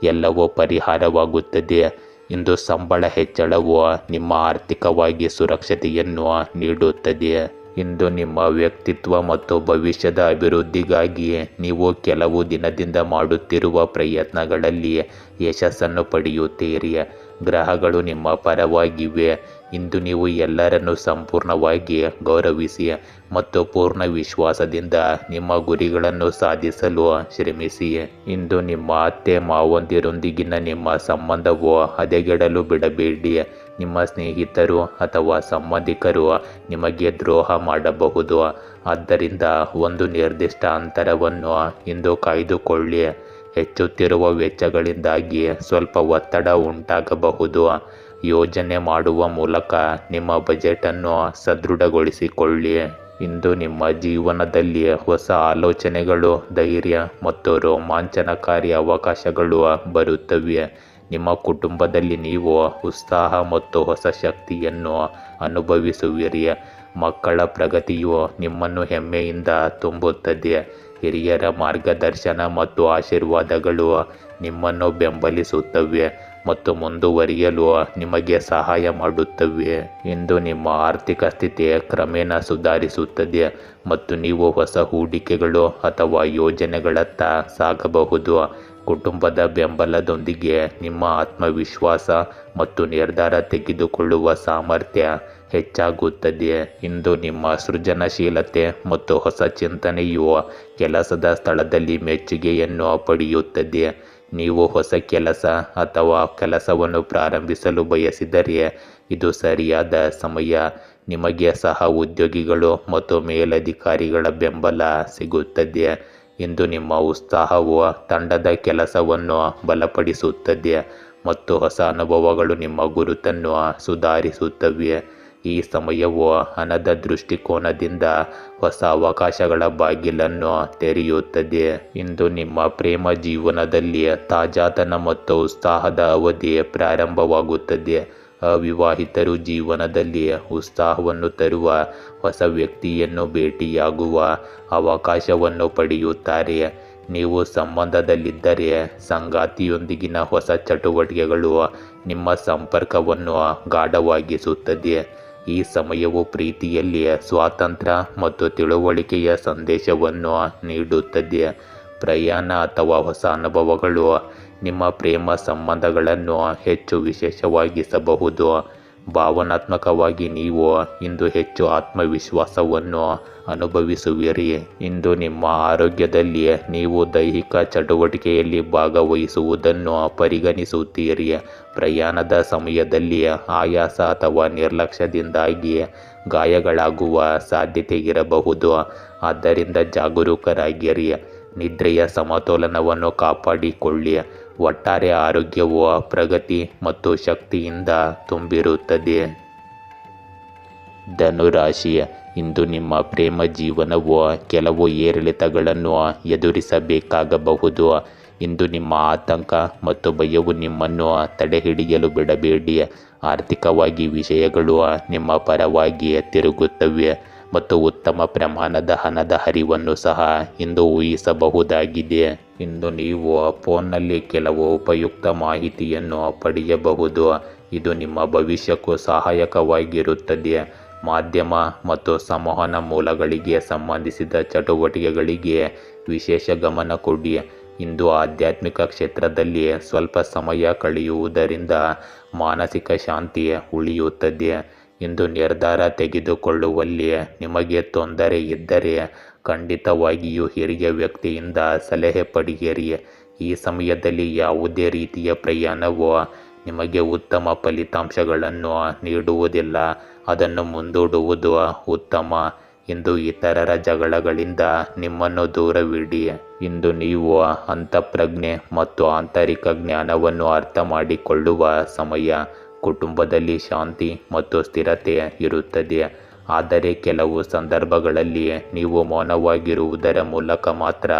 ಎಲ್ಲವೂ ಪರಿಹಾರವಾಗುತ್ತದೆ. ಇಂದು ಸಂಬಳ ಹೆಚ್ಚಳವು ನಿಮ್ಮ ಆರ್ಥಿಕವಾಗಿ ಸುರಕ್ಷತೆಯನ್ನು ನೀಡುತ್ತದೆ. ಇಂದು ನಿಮ್ಮ ವ್ಯಕ್ತಿತ್ವ ಮತ್ತು ಭವಿಷ್ಯದ ಅಭಿವೃದ್ಧಿಗಾಗಿ ನೀವು ಕೆಲವು ದಿನದಿಂದ ಮಾಡುತ್ತಿರುವ ಪ್ರಯತ್ನಗಳಲ್ಲಿ ಯಶಸ್ಸನ್ನು ಪಡೆಯುತ್ತೀರಿ. ಗ್ರಹಗಳು ನಿಮ್ಮ ಪರವಾಗಿವೆ. ಇಂದು ನೀವು ಎಲ್ಲರನ್ನೂ ಸಂಪೂರ್ಣವಾಗಿ ಗೌರವಿಸಿ ಮತ್ತು ಪೂರ್ಣ ವಿಶ್ವಾಸದಿಂದ ನಿಮ್ಮ ಗುರಿಗಳನ್ನು ಸಾಧಿಸಲು ಶ್ರಮಿಸಿ. ಇಂದು ನಿಮ್ಮ ಅತ್ತೆ ಮಾವಂದಿರೊಂದಿಗಿನ ನಿಮ್ಮ ಸಂಬಂಧವು ಹದಗೆಡಲು ಬಿಡಬೇಡಿ. ನಿಮ್ಮ ಸ್ನೇಹಿತರು ಅಥವಾ ಸಂಬಂಧಿಕರು ನಿಮಗೆ ದ್ರೋಹ ಮಾಡಬಹುದು. ಆದ್ದರಿಂದ ಒಂದು ನಿರ್ದಿಷ್ಟ ಅಂತರವನ್ನು ಇಂದು ಕಾಯ್ದುಕೊಳ್ಳಿ. ಹೆಚ್ಚುತ್ತಿರುವ ವೆಚ್ಚಗಳಿಂದಾಗಿ ಸ್ವಲ್ಪ ಒತ್ತಡ ಉಂಟಾಗಬಹುದು. ಯೋಜನೆ ಮಾಡುವ ಮೂಲಕ ನಿಮ್ಮ ಬಜೆಟನ್ನು ಸದೃಢಗೊಳಿಸಿಕೊಳ್ಳಿ. ಇಂದು ನಿಮ್ಮ ಜೀವನದಲ್ಲಿ ಹೊಸ ಆಲೋಚನೆಗಳು, ಧೈರ್ಯ ಮತ್ತು ರೋಮಾಂಚನಕಾರಿ ಅವಕಾಶಗಳು ಬರುತ್ತವೆ. ನಿಮ್ಮ ಕುಟುಂಬದಲ್ಲಿ ನೀವು ಉತ್ಸಾಹ ಮತ್ತು ಹೊಸ ಶಕ್ತಿಯನ್ನು ಅನುಭವಿಸುವಿರಿ. ಮಕ್ಕಳ ಪ್ರಗತಿಯು ನಿಮ್ಮನ್ನು ಹೆಮ್ಮೆಯಿಂದ ತುಂಬುತ್ತದೆ. ಹಿರಿಯರ ಮಾರ್ಗದರ್ಶನ ಮತ್ತು ಆಶೀರ್ವಾದಗಳು ನಿಮ್ಮನ್ನು ಬೆಂಬಲಿಸುತ್ತವೆ ಮತ್ತು ಮುಂದುವರಿಯಲು ನಿಮಗೆ ಸಹಾಯ ಮಾಡುತ್ತವೆ. ಇಂದು ನಿಮ್ಮ ಆರ್ಥಿಕ ಸ್ಥಿತಿ ಕ್ರಮೇಣ ಸುಧಾರಿಸುತ್ತದೆ ಮತ್ತು ನೀವು ಹೊಸ ಹೂಡಿಕೆಗಳು ಅಥವಾ ಯೋಜನೆಗಳತ್ತ ಸಾಗಬಹುದು. ಕುಟುಂಬದ ಬೆಂಬಲದೊಂದಿಗೆ ನಿಮ್ಮ ಆತ್ಮವಿಶ್ವಾಸ ಮತ್ತು ನಿರ್ಧಾರ ತೆಗೆದುಕೊಳ್ಳುವ ಸಾಮರ್ಥ್ಯ ಹೆಚ್ಚಾಗುತ್ತದೆ. ಇಂದು ನಿಮ್ಮ ಸೃಜನಶೀಲತೆ ಮತ್ತು ಹೊಸ ಚಿಂತನೆಯು ಕೆಲಸದ ಸ್ಥಳದಲ್ಲಿ ಮೆಚ್ಚುಗೆಯನ್ನು ಪಡೆಯುತ್ತದೆ. ನೀವು ಹೊಸ ಕೆಲಸ ಅಥವಾ ಕೆಲಸವನ್ನು ಪ್ರಾರಂಭಿಸಲು ಬಯಸಿದರೆ ಇದು ಸರಿಯಾದ ಸಮಯ. ನಿಮಗೆ ಸಹ ಉದ್ಯೋಗಿಗಳು ಮತ್ತು ಮೇಲಧಿಕಾರಿಗಳ ಬೆಂಬಲ ಸಿಗುತ್ತದೆ. ಇಂದು ನಿಮ್ಮ ಉತ್ಸಾಹವು ತಂಡದ ಕೆಲಸವನ್ನು ಬಲಪಡಿಸುತ್ತದೆ ಮತ್ತು ಹೊಸ ಅನುಭವಗಳು ನಿಮ್ಮ ಗುರುತನ್ನು ಸುಧಾರಿಸುತ್ತವೆ. ಈ ಸಮಯವು ಹಣದ ದೃಷ್ಟಿಕೋನದಿಂದ ಹೊಸ ಅವಕಾಶಗಳ ಬಾಗಿಲನ್ನು ತೆರೆಯುತ್ತದೆ. ಇಂದು ನಿಮ್ಮ ಪ್ರೇಮ ಜೀವನದಲ್ಲಿ ತಾಜಾತನ ಮತ್ತು ಉತ್ಸಾಹದ ಅವಧಿ ಪ್ರಾರಂಭವಾಗುತ್ತದೆ. ಅವಿವಾಹಿತರು ಜೀವನದಲ್ಲಿ ಉತ್ಸಾಹವನ್ನು ತರುವ ಹೊಸ ವ್ಯಕ್ತಿಯನ್ನು ಭೇಟಿಯಾಗುವ ಅವಕಾಶವನ್ನು ಪಡೆಯುತ್ತಾರೆ. ನೀವು ಸಂಬಂಧದಲ್ಲಿದ್ದರೆ ಸಂಗಾತಿಯೊಂದಿಗಿನ ಹೊಸ ಚಟುವಟಿಕೆಗಳು ನಿಮ್ಮ ಸಂಪರ್ಕವನ್ನು ಗಾಢವಾಗಿಸುತ್ತದೆ. ಈ ಸಮಯವು ಪ್ರೀತಿಯಲ್ಲಿ ಸ್ವಾತಂತ್ರ್ಯ ಮತ್ತು ತಿಳುವಳಿಕೆಯ ಸಂದೇಶವನ್ನು ನೀಡುತ್ತದೆ. ಪ್ರಯಾಣ ಅಥವಾ ಹೊಸ ಅನುಭವಗಳು ನಿಮ್ಮ ಪ್ರೇಮ ಸಂಬಂಧಗಳನ್ನು ಹೆಚ್ಚು ವಿಶೇಷವಾಗಿಸಬಹುದು. ಭಾವನಾತ್ಮಕವಾಗಿ ನೀವು ಇಂದು ಹೆಚ್ಚು ಆತ್ಮವಿಶ್ವಾಸವನ್ನು ಅನುಭವಿಸುವಿರಿ. ಇಂದು ನಿಮ್ಮ ಆರೋಗ್ಯದಲ್ಲಿ ನೀವು ದೈಹಿಕ ಚಟುವಟಿಕೆಯಲ್ಲಿ ಭಾಗವಹಿಸುವುದನ್ನು ಪರಿಗಣಿಸುತ್ತೀರಿ. ಪ್ರಯಾಣದ ಸಮಯದಲ್ಲಿ ಆಯಾಸ ಅಥವಾ ನಿರ್ಲಕ್ಷ್ಯದಿಂದಾಗಿ ಗಾಯಗಳಾಗುವ ಸಾಧ್ಯತೆ ಇರಬಹುದು. ಆದ್ದರಿಂದ ಜಾಗರೂಕರಾಗಿರಿ. ನಿದ್ರೆಯ ಸಮತೋಲನವನ್ನು ಕಾಪಾಡಿಕೊಳ್ಳಿ. ಒಟ್ಟಾರೆ ಆರೋಗ್ಯವು ಪ್ರಗತಿ ಮತ್ತು ಶಕ್ತಿಯಿಂದ ತುಂಬಿರುತ್ತದೆ. ಧನುರಾಶಿಯ ಇಂದು ನಿಮ್ಮ ಪ್ರೇಮ ಜೀವನವು ಕೆಲವು ಏರಿಳಿತಗಳನ್ನು ಎದುರಿಸಬೇಕಾಗಬಹುದು. ಇಂದು ನಿಮ್ಮ ಆತಂಕ ಮತ್ತು ಭಯವು ನಿಮ್ಮನ್ನು ತಡೆಹಿಡಿಯಲು ಬಿಡಬೇಡಿ. ಆರ್ಥಿಕವಾಗಿ ವಿಷಯಗಳು ನಿಮ್ಮ ಪರವಾಗಿ ತಿರುಗುತ್ತವೆ ಮತ್ತು ಉತ್ತಮ ಪ್ರಮಾಣದ ಹಣದ ಹರಿವನ್ನು ಸಹ ಇಂದು ಊಹಿಸಬಹುದಾಗಿದೆ. ಇಂದು ನೀವು ಫೋನ್ನಲ್ಲಿ ಕೆಲವು ಉಪಯುಕ್ತ ಮಾಹಿತಿಯನ್ನು ಪಡೆಯಬಹುದು. ಇದು ನಿಮ್ಮ ಭವಿಷ್ಯಕ್ಕೂ ಸಹಾಯಕವಾಗಿರುತ್ತದೆ. ಮಾಧ್ಯಮ ಮತ್ತು ಸಂವಹನ ಮೂಲಗಳಿಗೆ ಸಂಬಂಧಿಸಿದ ಚಟುವಟಿಕೆಗಳಿಗೆ ವಿಶೇಷ ಗಮನ ಕೊಡಿ. ಇಂದು ಆಧ್ಯಾತ್ಮಿಕ ಕ್ಷೇತ್ರದಲ್ಲಿ ಸ್ವಲ್ಪ ಸಮಯ ಕಳೆಯುವುದರಿಂದ ಮಾನಸಿಕ ಶಾಂತಿ ಉಳಿಯುತ್ತದೆ. ಇಂದು ನಿರ್ಧಾರ ತೆಗೆದುಕೊಳ್ಳುವಲ್ಲಿ ನಿಮಗೆ ತೊಂದರೆ ಇದ್ದರೆ ಖಂಡಿತವಾಗಿಯೂ ಹಿರಿಯ ವ್ಯಕ್ತಿಯಿಂದ ಸಲಹೆ ಪಡೆಯಿರಿ. ಈ ಸಮಯದಲ್ಲಿ ಯಾವುದೇ ರೀತಿಯ ಪ್ರಯಾಣವು ನಿಮಗೆ ಉತ್ತಮ ಫಲಿತಾಂಶಗಳನ್ನು ನೀಡುವುದಿಲ್ಲ. ಅದನ್ನು ಮುಂದೂಡುವುದು ಉತ್ತಮ. ಇಂದು ಇತರರ ಜಗಳಗಳಿಂದ ನಿಮ್ಮನ್ನು ದೂರವಿಡಿ. ಇಂದು ನೀವು ಅಂತಃಪ್ರಜ್ಞೆ ಮತ್ತು ಆಂತರಿಕ ಜ್ಞಾನವನ್ನು ಅರ್ಥ ಮಾಡಿಕೊಳ್ಳುವ ಸಮಯ. ಕುಟುಂಬದಲ್ಲಿ ಶಾಂತಿ ಮತ್ತು ಸ್ಥಿರತೆ ಇರುತ್ತದೆ. ಆದರೆ ಕೆಲವು ಸಂದರ್ಭಗಳಲ್ಲಿ ನೀವು ಮೌನವಾಗಿರುವುದರ ಮೂಲಕ ಮಾತ್ರ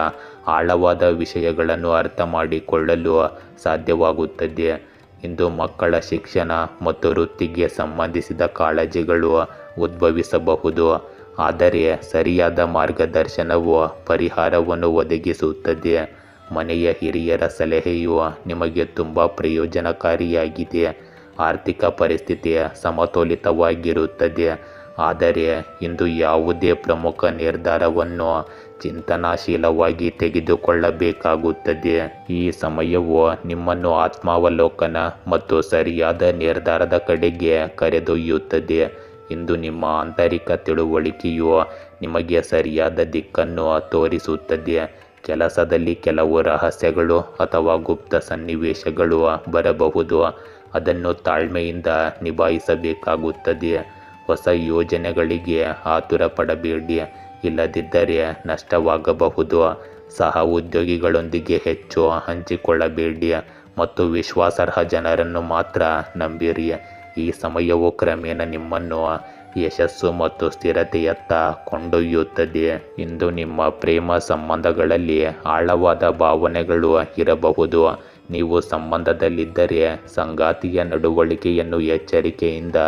ಆಳವಾದ ವಿಷಯಗಳನ್ನು ಅರ್ಥ ಮಾಡಿಕೊಳ್ಳಲು ಸಾಧ್ಯವಾಗುತ್ತದೆ. ಇಂದು ಮಕ್ಕಳ ಶಿಕ್ಷಣ ಮತ್ತು ವೃತ್ತಿಗೆ ಸಂಬಂಧಿಸಿದ ಕಾಳಜಿಗಳು ಉದ್ಭವಿಸಬಹುದು. ಆದರೆ ಸರಿಯಾದ ಮಾರ್ಗದರ್ಶನವು ಪರಿಹಾರವನ್ನು ಒದಗಿಸುತ್ತದೆ. ಮನೆಯ ಹಿರಿಯರ ಸಲಹೆಯು ನಿಮಗೆ ತುಂಬ ಪ್ರಯೋಜನಕಾರಿಯಾಗಿದೆ. ಆರ್ಥಿಕ ಪರಿಸ್ಥಿತಿ ಸಮತೋಲಿತವಾಗಿರುತ್ತದೆ. ಆದರೆ ಇಂದು ಯಾವುದೇ ಪ್ರಮುಖ ನಿರ್ಧಾರವನ್ನು ಚಿಂತನಾಶೀಲವಾಗಿ ತೆಗೆದುಕೊಳ್ಳಬೇಕಾಗುತ್ತದೆ. ಈ ಸಮಯವು ನಿಮ್ಮನ್ನು ಆತ್ಮಾವಲೋಕನ ಮತ್ತು ಸರಿಯಾದ ನಿರ್ಧಾರದ ಕಡೆಗೆ ಕರೆದೊಯ್ಯುತ್ತದೆ. ಇಂದು ನಿಮ್ಮ ಆಂತರಿಕ ತಿಳುವಳಿಕೆಯು ನಿಮಗೆ ಸರಿಯಾದ ದಿಕ್ಕನ್ನು ತೋರಿಸುತ್ತದೆ. ಕೆಲಸದಲ್ಲಿ ಕೆಲವು ರಹಸ್ಯಗಳು ಅಥವಾ ಗುಪ್ತ ಸನ್ನಿವೇಶಗಳು ಬರಬಹುದು. ಅದನ್ನು ತಾಳ್ಮೆಯಿಂದ ನಿಭಾಯಿಸಬೇಕಾಗುತ್ತದೆ. ಹೊಸ ಯೋಜನೆಗಳಿಗೆ ಆತುರ ಪಡಬೇಡಿ, ಇಲ್ಲದಿದ್ದರೆ ನಷ್ಟವಾಗಬಹುದು. ಸಹ ಉದ್ಯೋಗಿಗಳೊಂದಿಗೆ ಹೆಚ್ಚು ಹಂಚಿಕೊಳ್ಳಬೇಡಿ ಮತ್ತು ವಿಶ್ವಾಸಾರ್ಹ ಜನರನ್ನು ಮಾತ್ರ ನಂಬಿರಿ. ಈ ಸಮಯವು ಕ್ರಮೇಣ ನಿಮ್ಮನ್ನು ಯಶಸ್ಸು ಮತ್ತು ಸ್ಥಿರತೆಯತ್ತ ಕೊಂಡೊಯ್ಯುತ್ತದೆ. ಇಂದು ನಿಮ್ಮ ಪ್ರೇಮ ಸಂಬಂಧಗಳಲ್ಲಿ ಆಳವಾದ ಭಾವನೆಗಳು ಇರಬಹುದು. ನೀವು ಸಂಬಂಧದಲ್ಲಿದ್ದರೆ ಸಂಗಾತಿಯ ನಡವಳಿಕೆಯನ್ನು ಎಚ್ಚರಿಕೆಯಿಂದ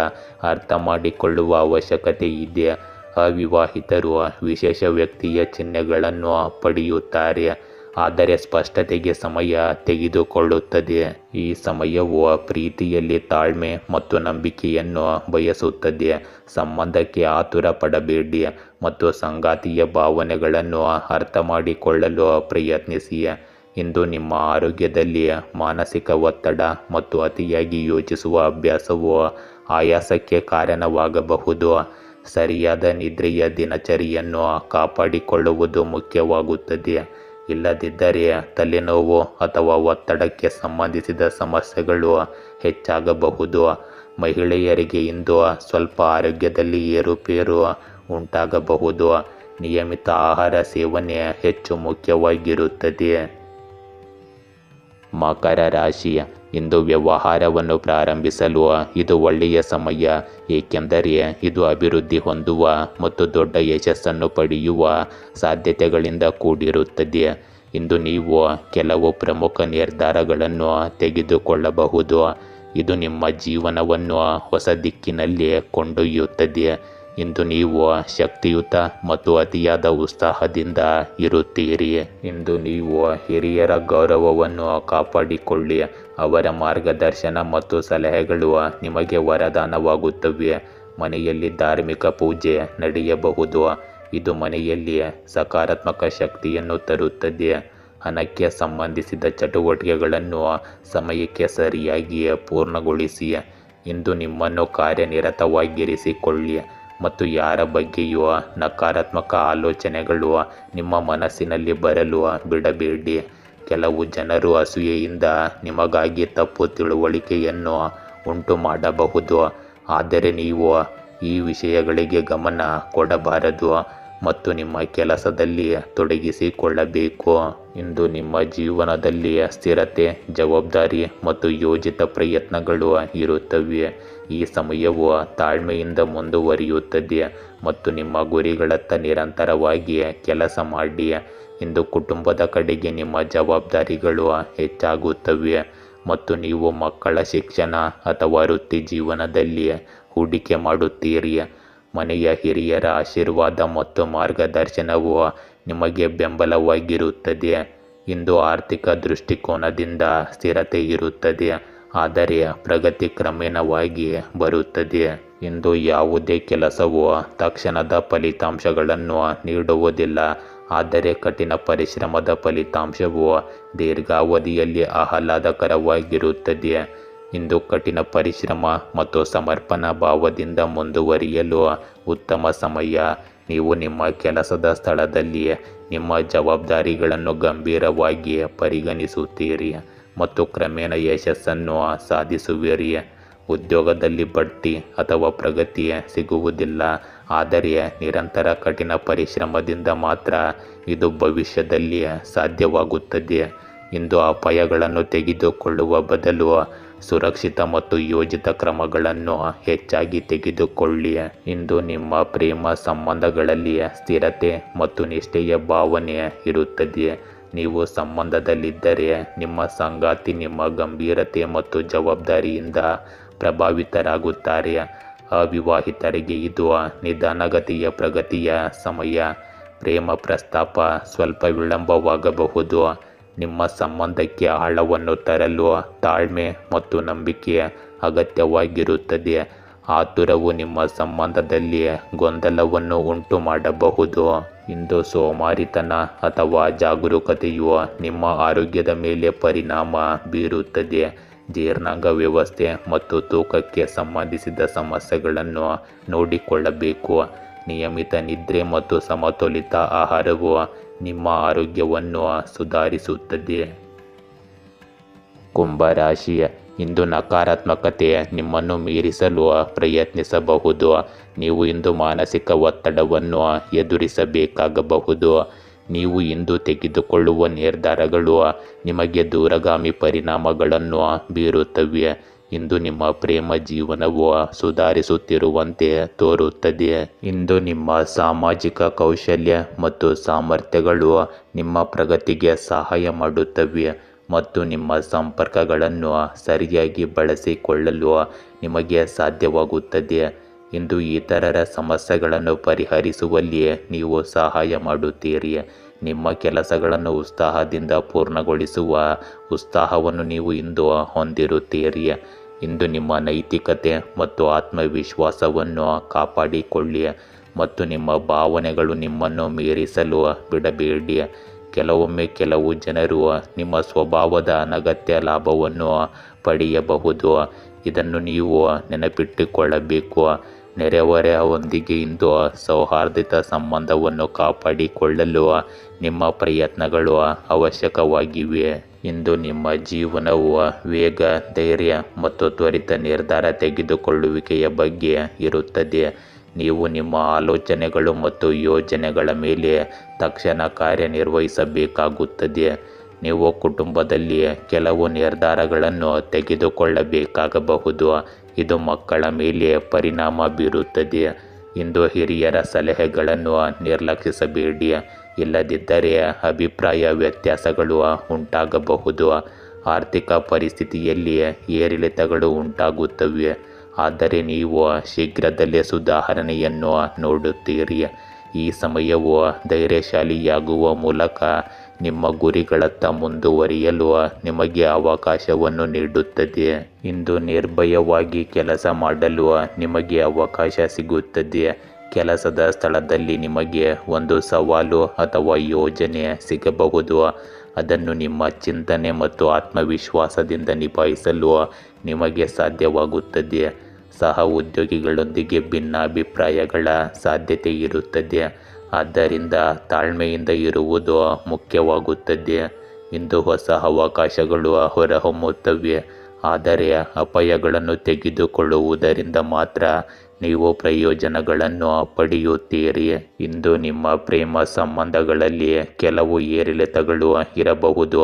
ಅರ್ಥ ಮಾಡಿಕೊಳ್ಳುವ ಅವಶ್ಯಕತೆ ಇದೆ. ಅವಿವಾಹಿತರು ವಿಶೇಷ ವ್ಯಕ್ತಿಯ ಚಿಹ್ನೆಗಳನ್ನು ಪಡೆಯುತ್ತಾರೆ, ಆದರೆ ಸ್ಪಷ್ಟತೆಗೆ ಸಮಯ ತೆಗೆದುಕೊಳ್ಳುತ್ತದೆ. ಈ ಸಮಯವು ಪ್ರೀತಿಯಲ್ಲಿ ತಾಳ್ಮೆ ಮತ್ತು ನಂಬಿಕೆಯನ್ನು ಬಯಸುತ್ತದೆ. ಸಂಬಂಧಕ್ಕೆ ಆತುರ ಪಡಬೇಡಿ ಮತ್ತು ಸಂಗಾತಿಯ ಭಾವನೆಗಳನ್ನು ಅರ್ಥ ಮಾಡಿಕೊಳ್ಳಲು ಪ್ರಯತ್ನಿಸಿ. ಇಂದು ನಿಮ್ಮ ಆರೋಗ್ಯದಲ್ಲಿ ಮಾನಸಿಕ ಒತ್ತಡ ಮತ್ತು ಅತಿಯಾಗಿ ಯೋಚಿಸುವ ಅಭ್ಯಾಸವು ಆಯಾಸಕ್ಕೆ ಕಾರಣವಾಗಬಹುದು. ಸರಿಯಾದ ನಿದ್ರೆಯ ದಿನಚರಿಯನ್ನು ಕಾಪಾಡಿಕೊಳ್ಳುವುದು ಮುಖ್ಯವಾಗುತ್ತದೆ. ಇಲ್ಲದಿದ್ದರೆ ತಲೆನೋವು ಅಥವಾ ಒತ್ತಡಕ್ಕೆ ಸಂಬಂಧಿಸಿದ ಸಮಸ್ಯೆಗಳು ಹೆಚ್ಚಾಗಬಹುದು. ಮಹಿಳೆಯರಿಗೆ ಇಂದು ಸ್ವಲ್ಪ ಆರೋಗ್ಯದಲ್ಲಿ ಏರುಪೇರು ಉಂಟಾಗಬಹುದು. ನಿಯಮಿತ ಆಹಾರ ಸೇವನೆ ಹೆಚ್ಚು ಮುಖ್ಯವಾಗಿರುತ್ತದೆ. ಮಕರ ರಾಶಿ. ಇಂದು ವ್ಯವಹಾರವನ್ನು ಪ್ರಾರಂಭಿಸಲು ಇದು ಒಳ್ಳೆಯ ಸಮಯ, ಏಕೆಂದರೆ ಇದು ಅಭಿವೃದ್ಧಿ ಹೊಂದುವ ಮತ್ತು ದೊಡ್ಡ ಯಶಸ್ಸನ್ನು ಪಡೆಯುವ ಸಾಧ್ಯತೆಗಳಿಂದ ಕೂಡಿರುತ್ತದೆ. ಇಂದು ನೀವು ಕೆಲವು ಪ್ರಮುಖ ನಿರ್ಧಾರಗಳನ್ನು ತೆಗೆದುಕೊಳ್ಳಬಹುದು. ಇದು ನಿಮ್ಮ ಜೀವನವನ್ನು ಹೊಸ ದಿಕ್ಕಿನಲ್ಲಿ ಕೊಂಡೊಯ್ಯುತ್ತದೆ. ಇಂದು ನೀವು ಶಕ್ತಿಯುತ ಮತ್ತು ಅತಿಯಾದ ಉತ್ಸಾಹದಿಂದ ಇರುತ್ತೀರಿ. ಇಂದು ನೀವು ಹಿರಿಯರ ಗೌರವವನ್ನು ಕಾಪಾಡಿಕೊಳ್ಳಿ. ಅವರ ಮಾರ್ಗದರ್ಶನ ಮತ್ತು ಸಲಹೆಗಳು ನಿಮಗೆ ವರದಾನವಾಗುತ್ತವೆ. ಮನೆಯಲ್ಲಿ ಧಾರ್ಮಿಕ ಪೂಜೆ ನಡೆಯಬಹುದು. ಇದು ಮನೆಯಲ್ಲಿ ಸಕಾರಾತ್ಮಕ ಶಕ್ತಿಯನ್ನು ತರುತ್ತದೆ. ಹಣಕ್ಕೆ ಸಂಬಂಧಿಸಿದ ಚಟುವಟಿಕೆಗಳನ್ನು ಸಮಯಕ್ಕೆ ಸರಿಯಾಗಿ ಪೂರ್ಣಗೊಳಿಸಿ. ಇಂದು ನಿಮ್ಮನ್ನು ಕಾರ್ಯನಿರತವಾಗಿರಿಸಿಕೊಳ್ಳಿ ಮತ್ತು ಯಾರ ಬಗ್ಗೆಯೂ ನಕಾರಾತ್ಮಕ ಆಲೋಚನೆಗಳು ನಿಮ್ಮ ಮನಸ್ಸಿನಲ್ಲಿ ಬರಲು ಬಿಡಬೇಡಿ. ಕೆಲವು ಜನರು ಅಸೂಯೆಯಿಂದ ನಿಮಗಾಗಿ ತಪ್ಪು ತಿಳುವಳಿಕೆಯನ್ನು ಉಂಟು ಮಾಡಬಹುದು, ಆದರೆ ನೀವು ಈ ವಿಷಯಗಳಿಗೆ ಗಮನ ಕೊಡಬಾರದು ಮತ್ತು ನಿಮ್ಮ ಕೆಲಸದಲ್ಲಿ ತೊಡಗಿಸಿಕೊಳ್ಳಬೇಕು. ಇಂದು ನಿಮ್ಮ ಜೀವನದಲ್ಲಿ ಸ್ಥಿರತೆ, ಜವಾಬ್ದಾರಿ ಮತ್ತು ಯೋಜಿತ ಪ್ರಯತ್ನಗಳು ಇರುತ್ತವೆ. ಈ ಸಮಯವು ತಾಳ್ಮೆಯಿಂದ ಮುಂದುವರಿಯುತ್ತದೆ ಮತ್ತು ನಿಮ್ಮ ಗುರಿಗಳತ್ತ ನಿರಂತರವಾಗಿ ಕೆಲಸ ಮಾಡಿ. ಇಂದು ಕುಟುಂಬದ ಕಡೆಗೆ ನಿಮ್ಮ ಜವಾಬ್ದಾರಿಗಳು ಹೆಚ್ಚಾಗುತ್ತವೆ ಮತ್ತು ನೀವು ಮಕ್ಕಳ ಶಿಕ್ಷಣ ಅಥವಾ ವೃತ್ತಿ ಜೀವನದಲ್ಲಿ ಹೂಡಿಕೆ ಮಾಡುತ್ತೀರಿ. ಮನೆಯ ಹಿರಿಯರ ಆಶೀರ್ವಾದ ಮತ್ತು ಮಾರ್ಗದರ್ಶನವು ನಿಮಗೆ ಬೆಂಬಲವಾಗಿರುತ್ತದೆ. ಇಂದು ಆರ್ಥಿಕ ದೃಷ್ಟಿಕೋನದಿಂದ ಸ್ಥಿರತೆ ಇರುತ್ತದೆ, ಆದರೆ ಪ್ರಗತಿ ಕ್ರಮೇಣವಾಗಿ ಬರುತ್ತದೆ. ಇಂದು ಯಾವುದೇ ಕೆಲಸವು ತಕ್ಷಣದ ಫಲಿತಾಂಶಗಳನ್ನು ನೀಡುವುದಿಲ್ಲ, ಆದರೆ ಕಠಿಣ ಪರಿಶ್ರಮದ ಫಲಿತಾಂಶವು ದೀರ್ಘಾವಧಿಯಲ್ಲಿ ಆಹ್ಲಾದಕರವಾಗಿರುತ್ತದೆ. ಇಂದು ಕಠಿಣ ಪರಿಶ್ರಮ ಮತ್ತು ಸಮರ್ಪಣಾ ಭಾವದಿಂದ ಮುಂದುವರಿಯಲು ಉತ್ತಮ ಸಮಯ. ನೀವು ನಿಮ್ಮ ಕೆಲಸದ ಸ್ಥಳದಲ್ಲಿ ನಿಮ್ಮ ಜವಾಬ್ದಾರಿಗಳನ್ನು ಗಂಭೀರವಾಗಿ ಪರಿಗಣಿಸುತ್ತೀರಿ ಮತ್ತು ಕ್ರಮೇಣ ಯಶಸ್ಸನ್ನು ಸಾಧಿಸುವಿರಿ. ಉದ್ಯೋಗದಲ್ಲಿ ಬಡ್ತಿ ಅಥವಾ ಪ್ರಗತಿ ಸಿಗುವುದಿಲ್ಲ, ಆದರೆ ನಿರಂತರ ಕಠಿಣ ಪರಿಶ್ರಮದಿಂದ ಮಾತ್ರ ಇದು ಭವಿಷ್ಯದಲ್ಲಿ ಸಾಧ್ಯವಾಗುತ್ತದೆ. ಇಂದು ಅಪಾಯಗಳನ್ನು ತೆಗೆದುಕೊಳ್ಳುವ ಬದಲು ಸುರಕ್ಷಿತ ಮತ್ತು ಯೋಜಿತ ಕ್ರಮಗಳನ್ನು ಹೆಚ್ಚಾಗಿ ತೆಗೆದುಕೊಳ್ಳಿ. ಇಂದು ನಿಮ್ಮ ಪ್ರೇಮ ಸಂಬಂಧಗಳಲ್ಲಿ ಸ್ಥಿರತೆ ಮತ್ತು ನಿಷ್ಠೆಯ ಭಾವನೆ ಇರುತ್ತದೆ. ನೀವು ಸಂಬಂಧದಲ್ಲಿದ್ದರೆ ನಿಮ್ಮ ಸಂಗಾತಿ ನಿಮ್ಮ ಗಂಭೀರತೆ ಮತ್ತು ಜವಾಬ್ದಾರಿಯಿಂದ ಪ್ರಭಾವಿತರಾಗುತ್ತಾರೆ. ಅವಿವಾಹಿತರಿಗೆ ಇದು ನಿಧಾನಗತಿಯ ಪ್ರಗತಿಯ ಸಮಯ. ಪ್ರೇಮ ಪ್ರಸ್ತಾಪ ಸ್ವಲ್ಪ ವಿಳಂಬವಾಗಬಹುದು. ನಿಮ್ಮ ಸಂಬಂಧಕ್ಕೆ ಆಳವನ್ನು ತರಲು ತಾಳ್ಮೆ ಮತ್ತು ನಂಬಿಕೆ ಅಗತ್ಯವಾಗಿರುತ್ತದೆ. ಆತುರವು ನಿಮ್ಮ ಸಂಬಂಧದಲ್ಲಿ ಗೊಂದಲವನ್ನು ಉಂಟು ಮಾಡಬಹುದು. ಇಂದು ಸೋಮಾರಿತನ ಅಥವಾ ಜಾಗರೂಕತೆಯು ನಿಮ್ಮ ಆರೋಗ್ಯದ ಮೇಲೆ ಪರಿಣಾಮ ಬೀರುತ್ತದೆ. ಜೀರ್ಣಾಂಗ ವ್ಯವಸ್ಥೆ ಮತ್ತು ತೂಕಕ್ಕೆ ಸಂಬಂಧಿಸಿದ ಸಮಸ್ಯೆಗಳನ್ನು ನೋಡಿಕೊಳ್ಳಬೇಕು. ನಿಯಮಿತ ನಿದ್ರೆ ಮತ್ತು ಸಮತೋಲಿತ ಆಹಾರವು ನಿಮ್ಮ ಆರೋಗ್ಯವನ್ನು ಸುಧಾರಿಸುತ್ತದೆ. ಕುಂಭರಾಶಿ, ಇಂದು ನಕಾರಾತ್ಮಕತೆ ನಿಮ್ಮನ್ನು ಮೀರಿಸಲು ಪ್ರಯತ್ನಿಸಬಹುದು. ನೀವು ಇಂದು ಮಾನಸಿಕ ಒತ್ತಡವನ್ನು ಎದುರಿಸಬೇಕಾಗಬಹುದು. ನೀವು ಇಂದು ತೆಗೆದುಕೊಳ್ಳುವ ನಿರ್ಧಾರಗಳು ನಿಮಗೆ ದೂರಗಾಮಿ ಪರಿಣಾಮಗಳನ್ನು ಬೀರುತ್ತವೆ. ಇಂದು ನಿಮ್ಮ ಪ್ರೇಮ ಜೀವನವು ಸುಧಾರಿಸುತ್ತಿರುವಂತೆ ತೋರುತ್ತದೆ. ಇಂದು ನಿಮ್ಮ ಸಾಮಾಜಿಕ ಕೌಶಲ್ಯ ಮತ್ತು ಸಾಮರ್ಥ್ಯಗಳು ನಿಮ್ಮ ಪ್ರಗತಿಗೆ ಸಹಾಯ ಮಾಡುತ್ತವೆ ಮತ್ತು ನಿಮ್ಮ ಸಂಪರ್ಕಗಳನ್ನು ಸರಿಯಾಗಿ ಬಳಸಿಕೊಳ್ಳಲು ನಿಮಗೆ ಸಾಧ್ಯವಾಗುತ್ತದೆ. ಇಂದು ಇತರರ ಸಮಸ್ಯೆಗಳನ್ನು ಪರಿಹರಿಸುವಲ್ಲಿ ನೀವು ಸಹಾಯ ಮಾಡುತ್ತೀರಿ. ನಿಮ್ಮ ಕೆಲಸಗಳನ್ನು ಉತ್ಸಾಹದಿಂದ ಪೂರ್ಣಗೊಳಿಸುವ ಉತ್ಸಾಹವನ್ನು ನೀವು ಇಂದು ಹೊಂದಿರುತ್ತೀರಿ. ಇಂದು ನಿಮ್ಮ ನೈತಿಕತೆ ಮತ್ತು ಆತ್ಮವಿಶ್ವಾಸವನ್ನು ಕಾಪಾಡಿಕೊಳ್ಳಿ ಮತ್ತು ನಿಮ್ಮ ಭಾವನೆಗಳು ನಿಮ್ಮನ್ನು ಮೀರಿಸಲು ಬಿಡಬೇಡಿ. ಕೆಲವೊಮ್ಮೆ ಕೆಲವು ಜನರು ನಿಮ್ಮ ಸ್ವಭಾವದ ಅನಗತ್ಯ ಲಾಭವನ್ನು ಪಡೆಯಬಹುದು. ಇದನ್ನು ನೀವು ನೆನಪಿಟ್ಟುಕೊಳ್ಳಬೇಕು. ನೆರೆಹೊರೆಯವರೊಂದಿಗೆ ಇಂದು ಸೌಹಾರ್ದಯುತ ಸಂಬಂಧವನ್ನು ಕಾಪಾಡಿಕೊಳ್ಳಲು ನಿಮ್ಮ ಪ್ರಯತ್ನಗಳು ಅವಶ್ಯಕವಾಗಿವೆ. ಇಂದು ನಿಮ್ಮ ಜೀವನವು ವೇಗ, ಧೈರ್ಯ ಮತ್ತು ತ್ವರಿತ ನಿರ್ಧಾರ ತೆಗೆದುಕೊಳ್ಳುವಿಕೆಯ ಬಗ್ಗೆ ಇರುತ್ತದೆ. ನೀವು ನಿಮ್ಮ ಆಲೋಚನೆಗಳು ಮತ್ತು ಯೋಜನೆಗಳ ಮೇಲೆ ತಕ್ಷಣ ಕಾರ್ಯನಿರ್ವಹಿಸಬೇಕಾಗುತ್ತದೆ. ನೀವು ಕುಟುಂಬದಲ್ಲಿ ಕೆಲವು ನಿರ್ಧಾರಗಳನ್ನು ತೆಗೆದುಕೊಳ್ಳಬೇಕಾಗಬಹುದು. ಇದು ಮಕ್ಕಳ ಮೇಲೆ ಪರಿಣಾಮ ಬೀರುತ್ತದೆ. ಇಂದು ಹಿರಿಯರ ಸಲಹೆಗಳನ್ನು ನಿರ್ಲಕ್ಷಿಸಬೇಡಿ, ಇಲ್ಲದಿದ್ದರೆ ಅಭಿಪ್ರಾಯ ವ್ಯತ್ಯಾಸಗಳು ಉಂಟಾಗಬಹುದು. ಆರ್ಥಿಕ ಪರಿಸ್ಥಿತಿಯಲ್ಲಿ ಏರಿಳಿತಗಳು ಉಂಟಾಗುತ್ತವೆ, ಆದರೆ ನೀವು ಶೀಘ್ರದಲ್ಲೇ ಸುಧಾರಣೆಯನ್ನು ನೋಡುತ್ತೀರಿ. ಈ ಸಮಯವು ಧೈರ್ಯಶಾಲಿಯಾಗುವ ಮೂಲಕ ನಿಮ್ಮ ಗುರಿಗಳತ್ತ ಮುಂದುವರಿಯಲು ನಿಮಗೆ ಅವಕಾಶವನ್ನು ನೀಡುತ್ತದೆ. ಇಂದು ನಿರ್ಭಯವಾಗಿ ಕೆಲಸ ಮಾಡಲು ನಿಮಗೆ ಅವಕಾಶ ಸಿಗುತ್ತದೆ. ಕೆಲಸದ ಸ್ಥಳದಲ್ಲಿ ನಿಮಗೆ ಒಂದು ಸವಾಲು ಅಥವಾ ಯೋಜನೆ ಸಿಗಬಹುದು. ಅದನ್ನು ನಿಮ್ಮ ಚಿಂತನೆ ಮತ್ತು ಆತ್ಮವಿಶ್ವಾಸದಿಂದ ನಿಭಾಯಿಸಲು ನಿಮಗೆ ಸಾಧ್ಯವಾಗುತ್ತದೆ. ಸಹ ಉದ್ಯೋಗಿಗಳೊಂದಿಗೆ ಭಿನ್ನಾಭಿಪ್ರಾಯಗಳ ಸಾಧ್ಯತೆ ಇರುತ್ತದೆ, ಆದ್ದರಿಂದ ತಾಳ್ಮೆಯಿಂದ ಇರುವುದು ಮುಖ್ಯವಾಗುತ್ತದೆ. ಇಂದು ಹೊಸ ಅವಕಾಶಗಳು ಹೊರಹೊಮ್ಮುತ್ತವೆ, ಆದರೆ ಅಪಾಯಗಳನ್ನು ತೆಗೆದುಕೊಳ್ಳುವುದರಿಂದ ಮಾತ್ರ ನೀವು ಪ್ರಯೋಜನಗಳನ್ನು ಪಡೆಯುತ್ತೀರಿ. ಇಂದು ನಿಮ್ಮ ಪ್ರೇಮ ಸಂಬಂಧಗಳಲ್ಲಿ ಕೆಲವು ಏರಿಳಿತಗಳು ಇರಬಹುದು.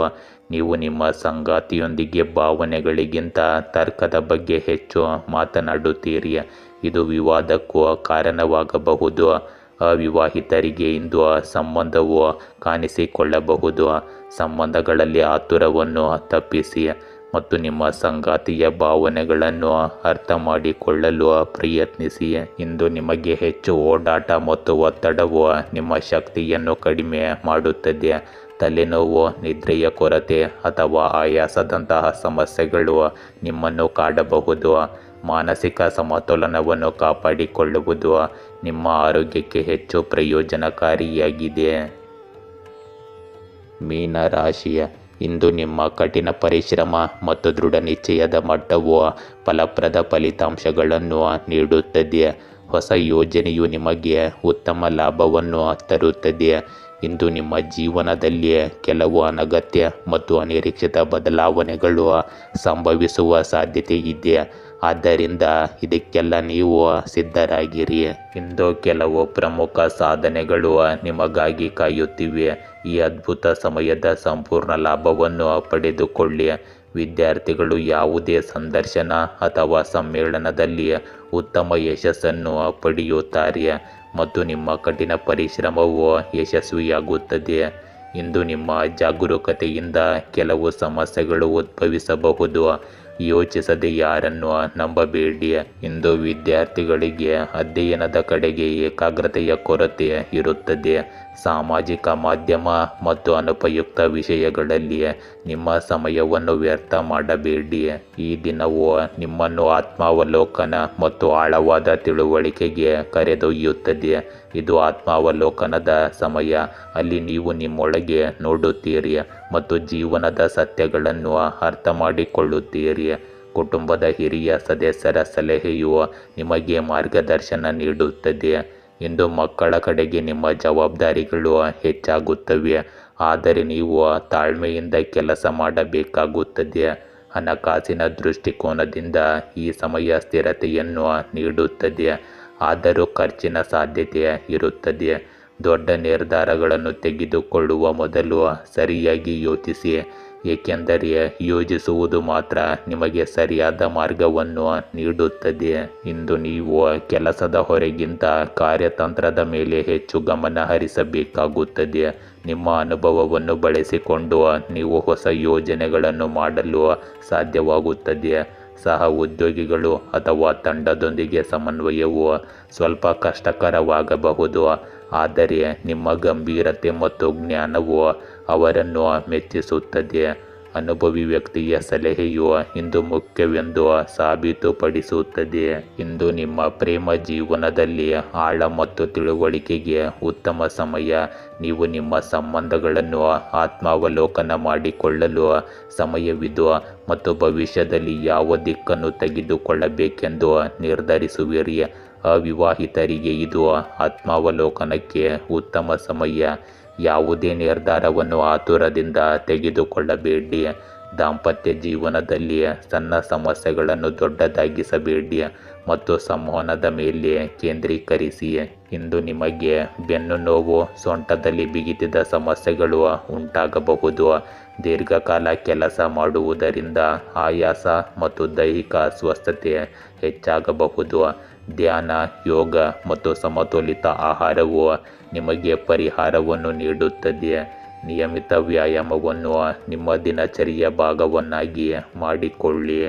ನೀವು ನಿಮ್ಮ ಸಂಗಾತಿಯೊಂದಿಗೆ ಭಾವನೆಗಳಿಗಿಂತ ತರ್ಕದ ಬಗ್ಗೆ ಹೆಚ್ಚು ಮಾತನಾಡುತ್ತೀರಿ. ಇದು ವಿವಾದಕ್ಕೂ ಕಾರಣವಾಗಬಹುದು. ಅವಿವಾಹಿತರಿಗೆ ಇಂದು ಸಂಬಂಧವು ಕಾಣಿಸಿಕೊಳ್ಳಬಹುದು. ಸಂಬಂಧಗಳಲ್ಲಿ ಆತುರವನ್ನು ತಪ್ಪಿಸಿ ಮತ್ತು ನಿಮ್ಮ ಸಂಗಾತಿಯ ಭಾವನೆಗಳನ್ನು ಅರ್ಥ ಮಾಡಿಕೊಳ್ಳಲು ಪ್ರಯತ್ನಿಸಿ. ಇಂದು ನಿಮಗೆ ಹೆಚ್ಚು ಓಡಾಟ ಮತ್ತು ಒತ್ತಡವು ನಿಮ್ಮ ಶಕ್ತಿಯನ್ನು ಕಡಿಮೆ ಮಾಡುತ್ತದೆ. ತಲೆನೋವು, ನಿದ್ರೆಯ ಕೊರತೆ ಅಥವಾ ಆಯಾಸದಂತಹ ಸಮಸ್ಯೆಗಳು ನಿಮ್ಮನ್ನು ಕಾಡಬಹುದು. ಮಾನಸಿಕ ಸಮತೋಲನವನ್ನು ಕಾಪಾಡಿಕೊಳ್ಳುವುದು ನಿಮ್ಮ ಆರೋಗ್ಯಕ್ಕೆ ಹೆಚ್ಚು ಪ್ರಯೋಜನಕಾರಿಯಾಗಿದೆ. ಮೀನರಾಶಿಯ, ಇಂದು ನಿಮ್ಮ ಕಠಿಣ ಪರಿಶ್ರಮ ಮತ್ತು ದೃಢ ನಿಶ್ಚಯದ ಮಟ್ಟವು ಫಲಪ್ರದ ಫಲಿತಾಂಶಗಳನ್ನು ನೀಡುತ್ತದೆ. ಹೊಸ ಯೋಜನೆಯು ನಿಮಗೆ ಉತ್ತಮ ಲಾಭವನ್ನು ತರುತ್ತದೆ. ಇಂದು ನಿಮ್ಮ ಜೀವನದಲ್ಲಿ ಕೆಲವು ಅನಗತ್ಯ ಮತ್ತು ಅನಿರೀಕ್ಷಿತ ಬದಲಾವಣೆಗಳು ಸಂಭವಿಸುವ ಸಾಧ್ಯತೆ ಇದೆ. ಆದ್ದರಿಂದ ಇದಕ್ಕೆಲ್ಲ ನೀವು ಸಿದ್ಧರಾಗಿರಿ. ಇಂದು ಕೆಲವು ಪ್ರಮುಖ ಸಾಧನೆಗಳು ನಿಮಗಾಗಿ ಕಾಯುತ್ತಿವೆ. ಈ ಅದ್ಭುತ ಸಮಯದ ಸಂಪೂರ್ಣ ಲಾಭವನ್ನು ಪಡೆದುಕೊಳ್ಳಿ. ವಿದ್ಯಾರ್ಥಿಗಳು ಯಾವುದೇ ಸಂದರ್ಶನ ಅಥವಾ ಸಮ್ಮೇಳನದಲ್ಲಿ ಉತ್ತಮ ಯಶಸ್ಸನ್ನು ಪಡೆಯುತ್ತಾರೆ ಮತ್ತು ನಿಮ್ಮ ಕಠಿಣ ಪರಿಶ್ರಮವು ಯಶಸ್ವಿಯಾಗುತ್ತದೆ. ಇಂದು ನಿಮ್ಮ ಜಾಗರೂಕತೆಯಿಂದ ಕೆಲವು ಸಮಸ್ಯೆಗಳು ಉದ್ಭವಿಸಬಹುದು. ಯೋಚಿಸದೆ ಯಾರನ್ನು ನಂಬಬೇಡಿ. ಇಂದು ವಿದ್ಯಾರ್ಥಿಗಳಿಗೆ ಅಧ್ಯಯನದ ಕಡೆಗೆ ಏಕಾಗ್ರತೆಯ ಕೊರತೆ ಇರುತ್ತದೆ. ಸಾಮಾಜಿಕ ಮಾಧ್ಯಮ ಮತ್ತು ಅನುಪಯುಕ್ತ ವಿಷಯಗಳಲ್ಲಿ ನಿಮ್ಮ ಸಮಯವನ್ನು ವ್ಯರ್ಥ ಮಾಡಬೇಡಿ. ಈ ದಿನವು ನಿಮ್ಮನ್ನು ಆತ್ಮಾವಲೋಕನ ಮತ್ತು ಆಳವಾದ ತಿಳುವಳಿಕೆಗೆ ಕರೆದೊಯ್ಯುತ್ತದೆ. ಇದು ಆತ್ಮಾವಲೋಕನದ ಸಮಯ. ಅಲ್ಲಿ ನೀವು ನಿಮ್ಮೊಳಗೆ ನೋಡುತ್ತೀರಿ ಮತ್ತು ಜೀವನದ ಸತ್ಯಗಳನ್ನು ಅರ್ಥ ಮಾಡಿಕೊಳ್ಳುತ್ತೀರಿ. ಕುಟುಂಬದ ಹಿರಿಯ ಸದಸ್ಯರ ಸಲಹೆಯು ನಿಮಗೆ ಮಾರ್ಗದರ್ಶನ ನೀಡುತ್ತದೆ. ಇಂದು ಮಕ್ಕಳ ಕಡೆಗೆ ನಿಮ್ಮ ಜವಾಬ್ದಾರಿಗಳು ಹೆಚ್ಚಾಗುತ್ತವೆ, ಆದರೆ ನೀವು ತಾಳ್ಮೆಯಿಂದ ಕೆಲಸ ಮಾಡಬೇಕಾಗುತ್ತದೆ. ಹಣಕಾಸಿನ ದೃಷ್ಟಿಕೋನದಿಂದ ಈ ಸಮಯ ಸ್ಥಿರತೆಯನ್ನು ನೀಡುತ್ತದೆ, ಆದರೂ ಖರ್ಚಿನ ಸಾಧ್ಯತೆ ಇರುತ್ತದೆ. ದೊಡ್ಡ ನಿರ್ಧಾರಗಳನ್ನು ತೆಗೆದುಕೊಳ್ಳುವ ಮೊದಲು ಸರಿಯಾಗಿ ಯೋಚಿಸಿ, ಏಕೆಂದರೆ ಯೋಚಿಸುವುದು ಮಾತ್ರ ನಿಮಗೆ ಸರಿಯಾದ ಮಾರ್ಗವನ್ನು ನೀಡುತ್ತದೆ. ಇಂದು ನೀವು ಕೆಲಸದ ಹೊರೆಗಿಂತ ಕಾರ್ಯತಂತ್ರದ ಮೇಲೆ ಹೆಚ್ಚು ಗಮನ ಹರಿಸಬೇಕಾಗುತ್ತದೆ. ನಿಮ್ಮ ಅನುಭವವನ್ನು ಬಳಸಿಕೊಂಡು ನೀವು ಹೊಸ ಯೋಜನೆಗಳನ್ನು ಮಾಡಲು ಸಾಧ್ಯವಾಗುತ್ತದೆ. ಸಹ ಉದ್ಯೋಗಿಗಳು ಅಥವಾ ತಂಡದೊಂದಿಗೆ ಸಮನ್ವಯವು ಸ್ವಲ್ಪ ಕಷ್ಟಕರವಾಗಬಹುದು, ಆದರೆ ನಿಮ್ಮ ಗಂಭೀರತೆ ಮತ್ತು ಜ್ಞಾನವು ಅವರನ್ನು ಮೆಚ್ಚಿಸುತ್ತದೆ. ಅನುಭವಿ ವ್ಯಕ್ತಿಯ ಸಲಹೆಯು ಇಂದು ಮುಖ್ಯವೆಂದು ಸಾಬೀತುಪಡಿಸುತ್ತದೆ. ಇಂದು ನಿಮ್ಮ ಪ್ರೇಮ ಜೀವನದಲ್ಲಿ ಆಳ ಮತ್ತು ತಿಳುವಳಿಕೆಗೆ ಉತ್ತಮ ಸಮಯ. ನೀವು ನಿಮ್ಮ ಸಂಬಂಧಗಳನ್ನು ಆತ್ಮಾವಲೋಕನ ಮಾಡಿಕೊಳ್ಳಲು ಸಮಯವಿದು ಮತ್ತು ಭವಿಷ್ಯದಲ್ಲಿ ಯಾವ ದಿಕ್ಕನ್ನು ತೆಗೆದುಕೊಳ್ಳಬೇಕೆಂದು ನಿರ್ಧರಿಸುವಿರಿ. ಅವಿವಾಹಿತರಿಗೆ ಇದು ಆತ್ಮಾವಲೋಕನಕ್ಕೆ ಉತ್ತಮ ಸಮಯ. ಯಾವುದೇ ನಿರ್ಧಾರವನ್ನು ಆತುರದಿಂದ ತೆಗೆದುಕೊಳ್ಳಬೇಡಿ. ದಾಂಪತ್ಯ ಜೀವನದಲ್ಲಿ ಸಣ್ಣ ಸಮಸ್ಯೆಗಳನ್ನು ದೊಡ್ಡದಾಗಿಸಬೇಡಿ ಮತ್ತು ಸಂವಹನದ ಮೇಲೆ ಕೇಂದ್ರೀಕರಿಸಿ. ಇಂದು ನಿಮಗೆ ಬೆನ್ನು ನೋವು, ಸೊಂಟದಲ್ಲಿ ಬಿಗಿತದ ಸಮಸ್ಯೆಗಳು ಉಂಟಾಗಬಹುದು. ದೀರ್ಘಕಾಲ ಕೆಲಸ ಮಾಡುವುದರಿಂದ ಆಯಾಸ ಮತ್ತು ದೈಹಿಕ ಅಸ್ವಸ್ಥತೆ ಹೆಚ್ಚಾಗಬಹುದು. ಧ್ಯಾನ, ಯೋಗ ಮತ್ತು ಸಮತೋಲಿತ ಆಹಾರವು ನಿಮಗೆ ಪರಿಹಾರವನ್ನು ನೀಡುತ್ತದೆ. ನಿಯಮಿತ ವ್ಯಾಯಾಮವನ್ನು ನಿಮ್ಮ ದಿನಚರಿಯ ಭಾಗವನ್ನಾಗಿ ಮಾಡಿಕೊಳ್ಳಿ.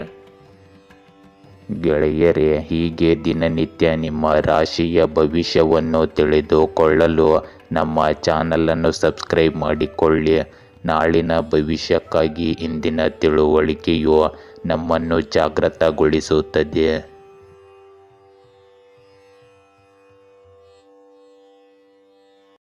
ಗೆಳೆಯರೇ, ಹೀಗೆ ದಿನನಿತ್ಯ ನಿಮ್ಮ ರಾಶಿಯ ಭವಿಷ್ಯವನ್ನು ತಿಳಿದುಕೊಳ್ಳಲು ನಮ್ಮ ಚಾನಲನ್ನು ಸಬ್ಸ್ಕ್ರೈಬ್ ಮಾಡಿಕೊಳ್ಳಿ. ನಾಳಿನ ಭವಿಷ್ಯಕ್ಕಾಗಿ ಇಂದಿನ ತಿಳುವಳಿಕೆಯು ನಮ್ಮನ್ನು ಜಾಗೃತಗೊಳಿಸುತ್ತದೆ.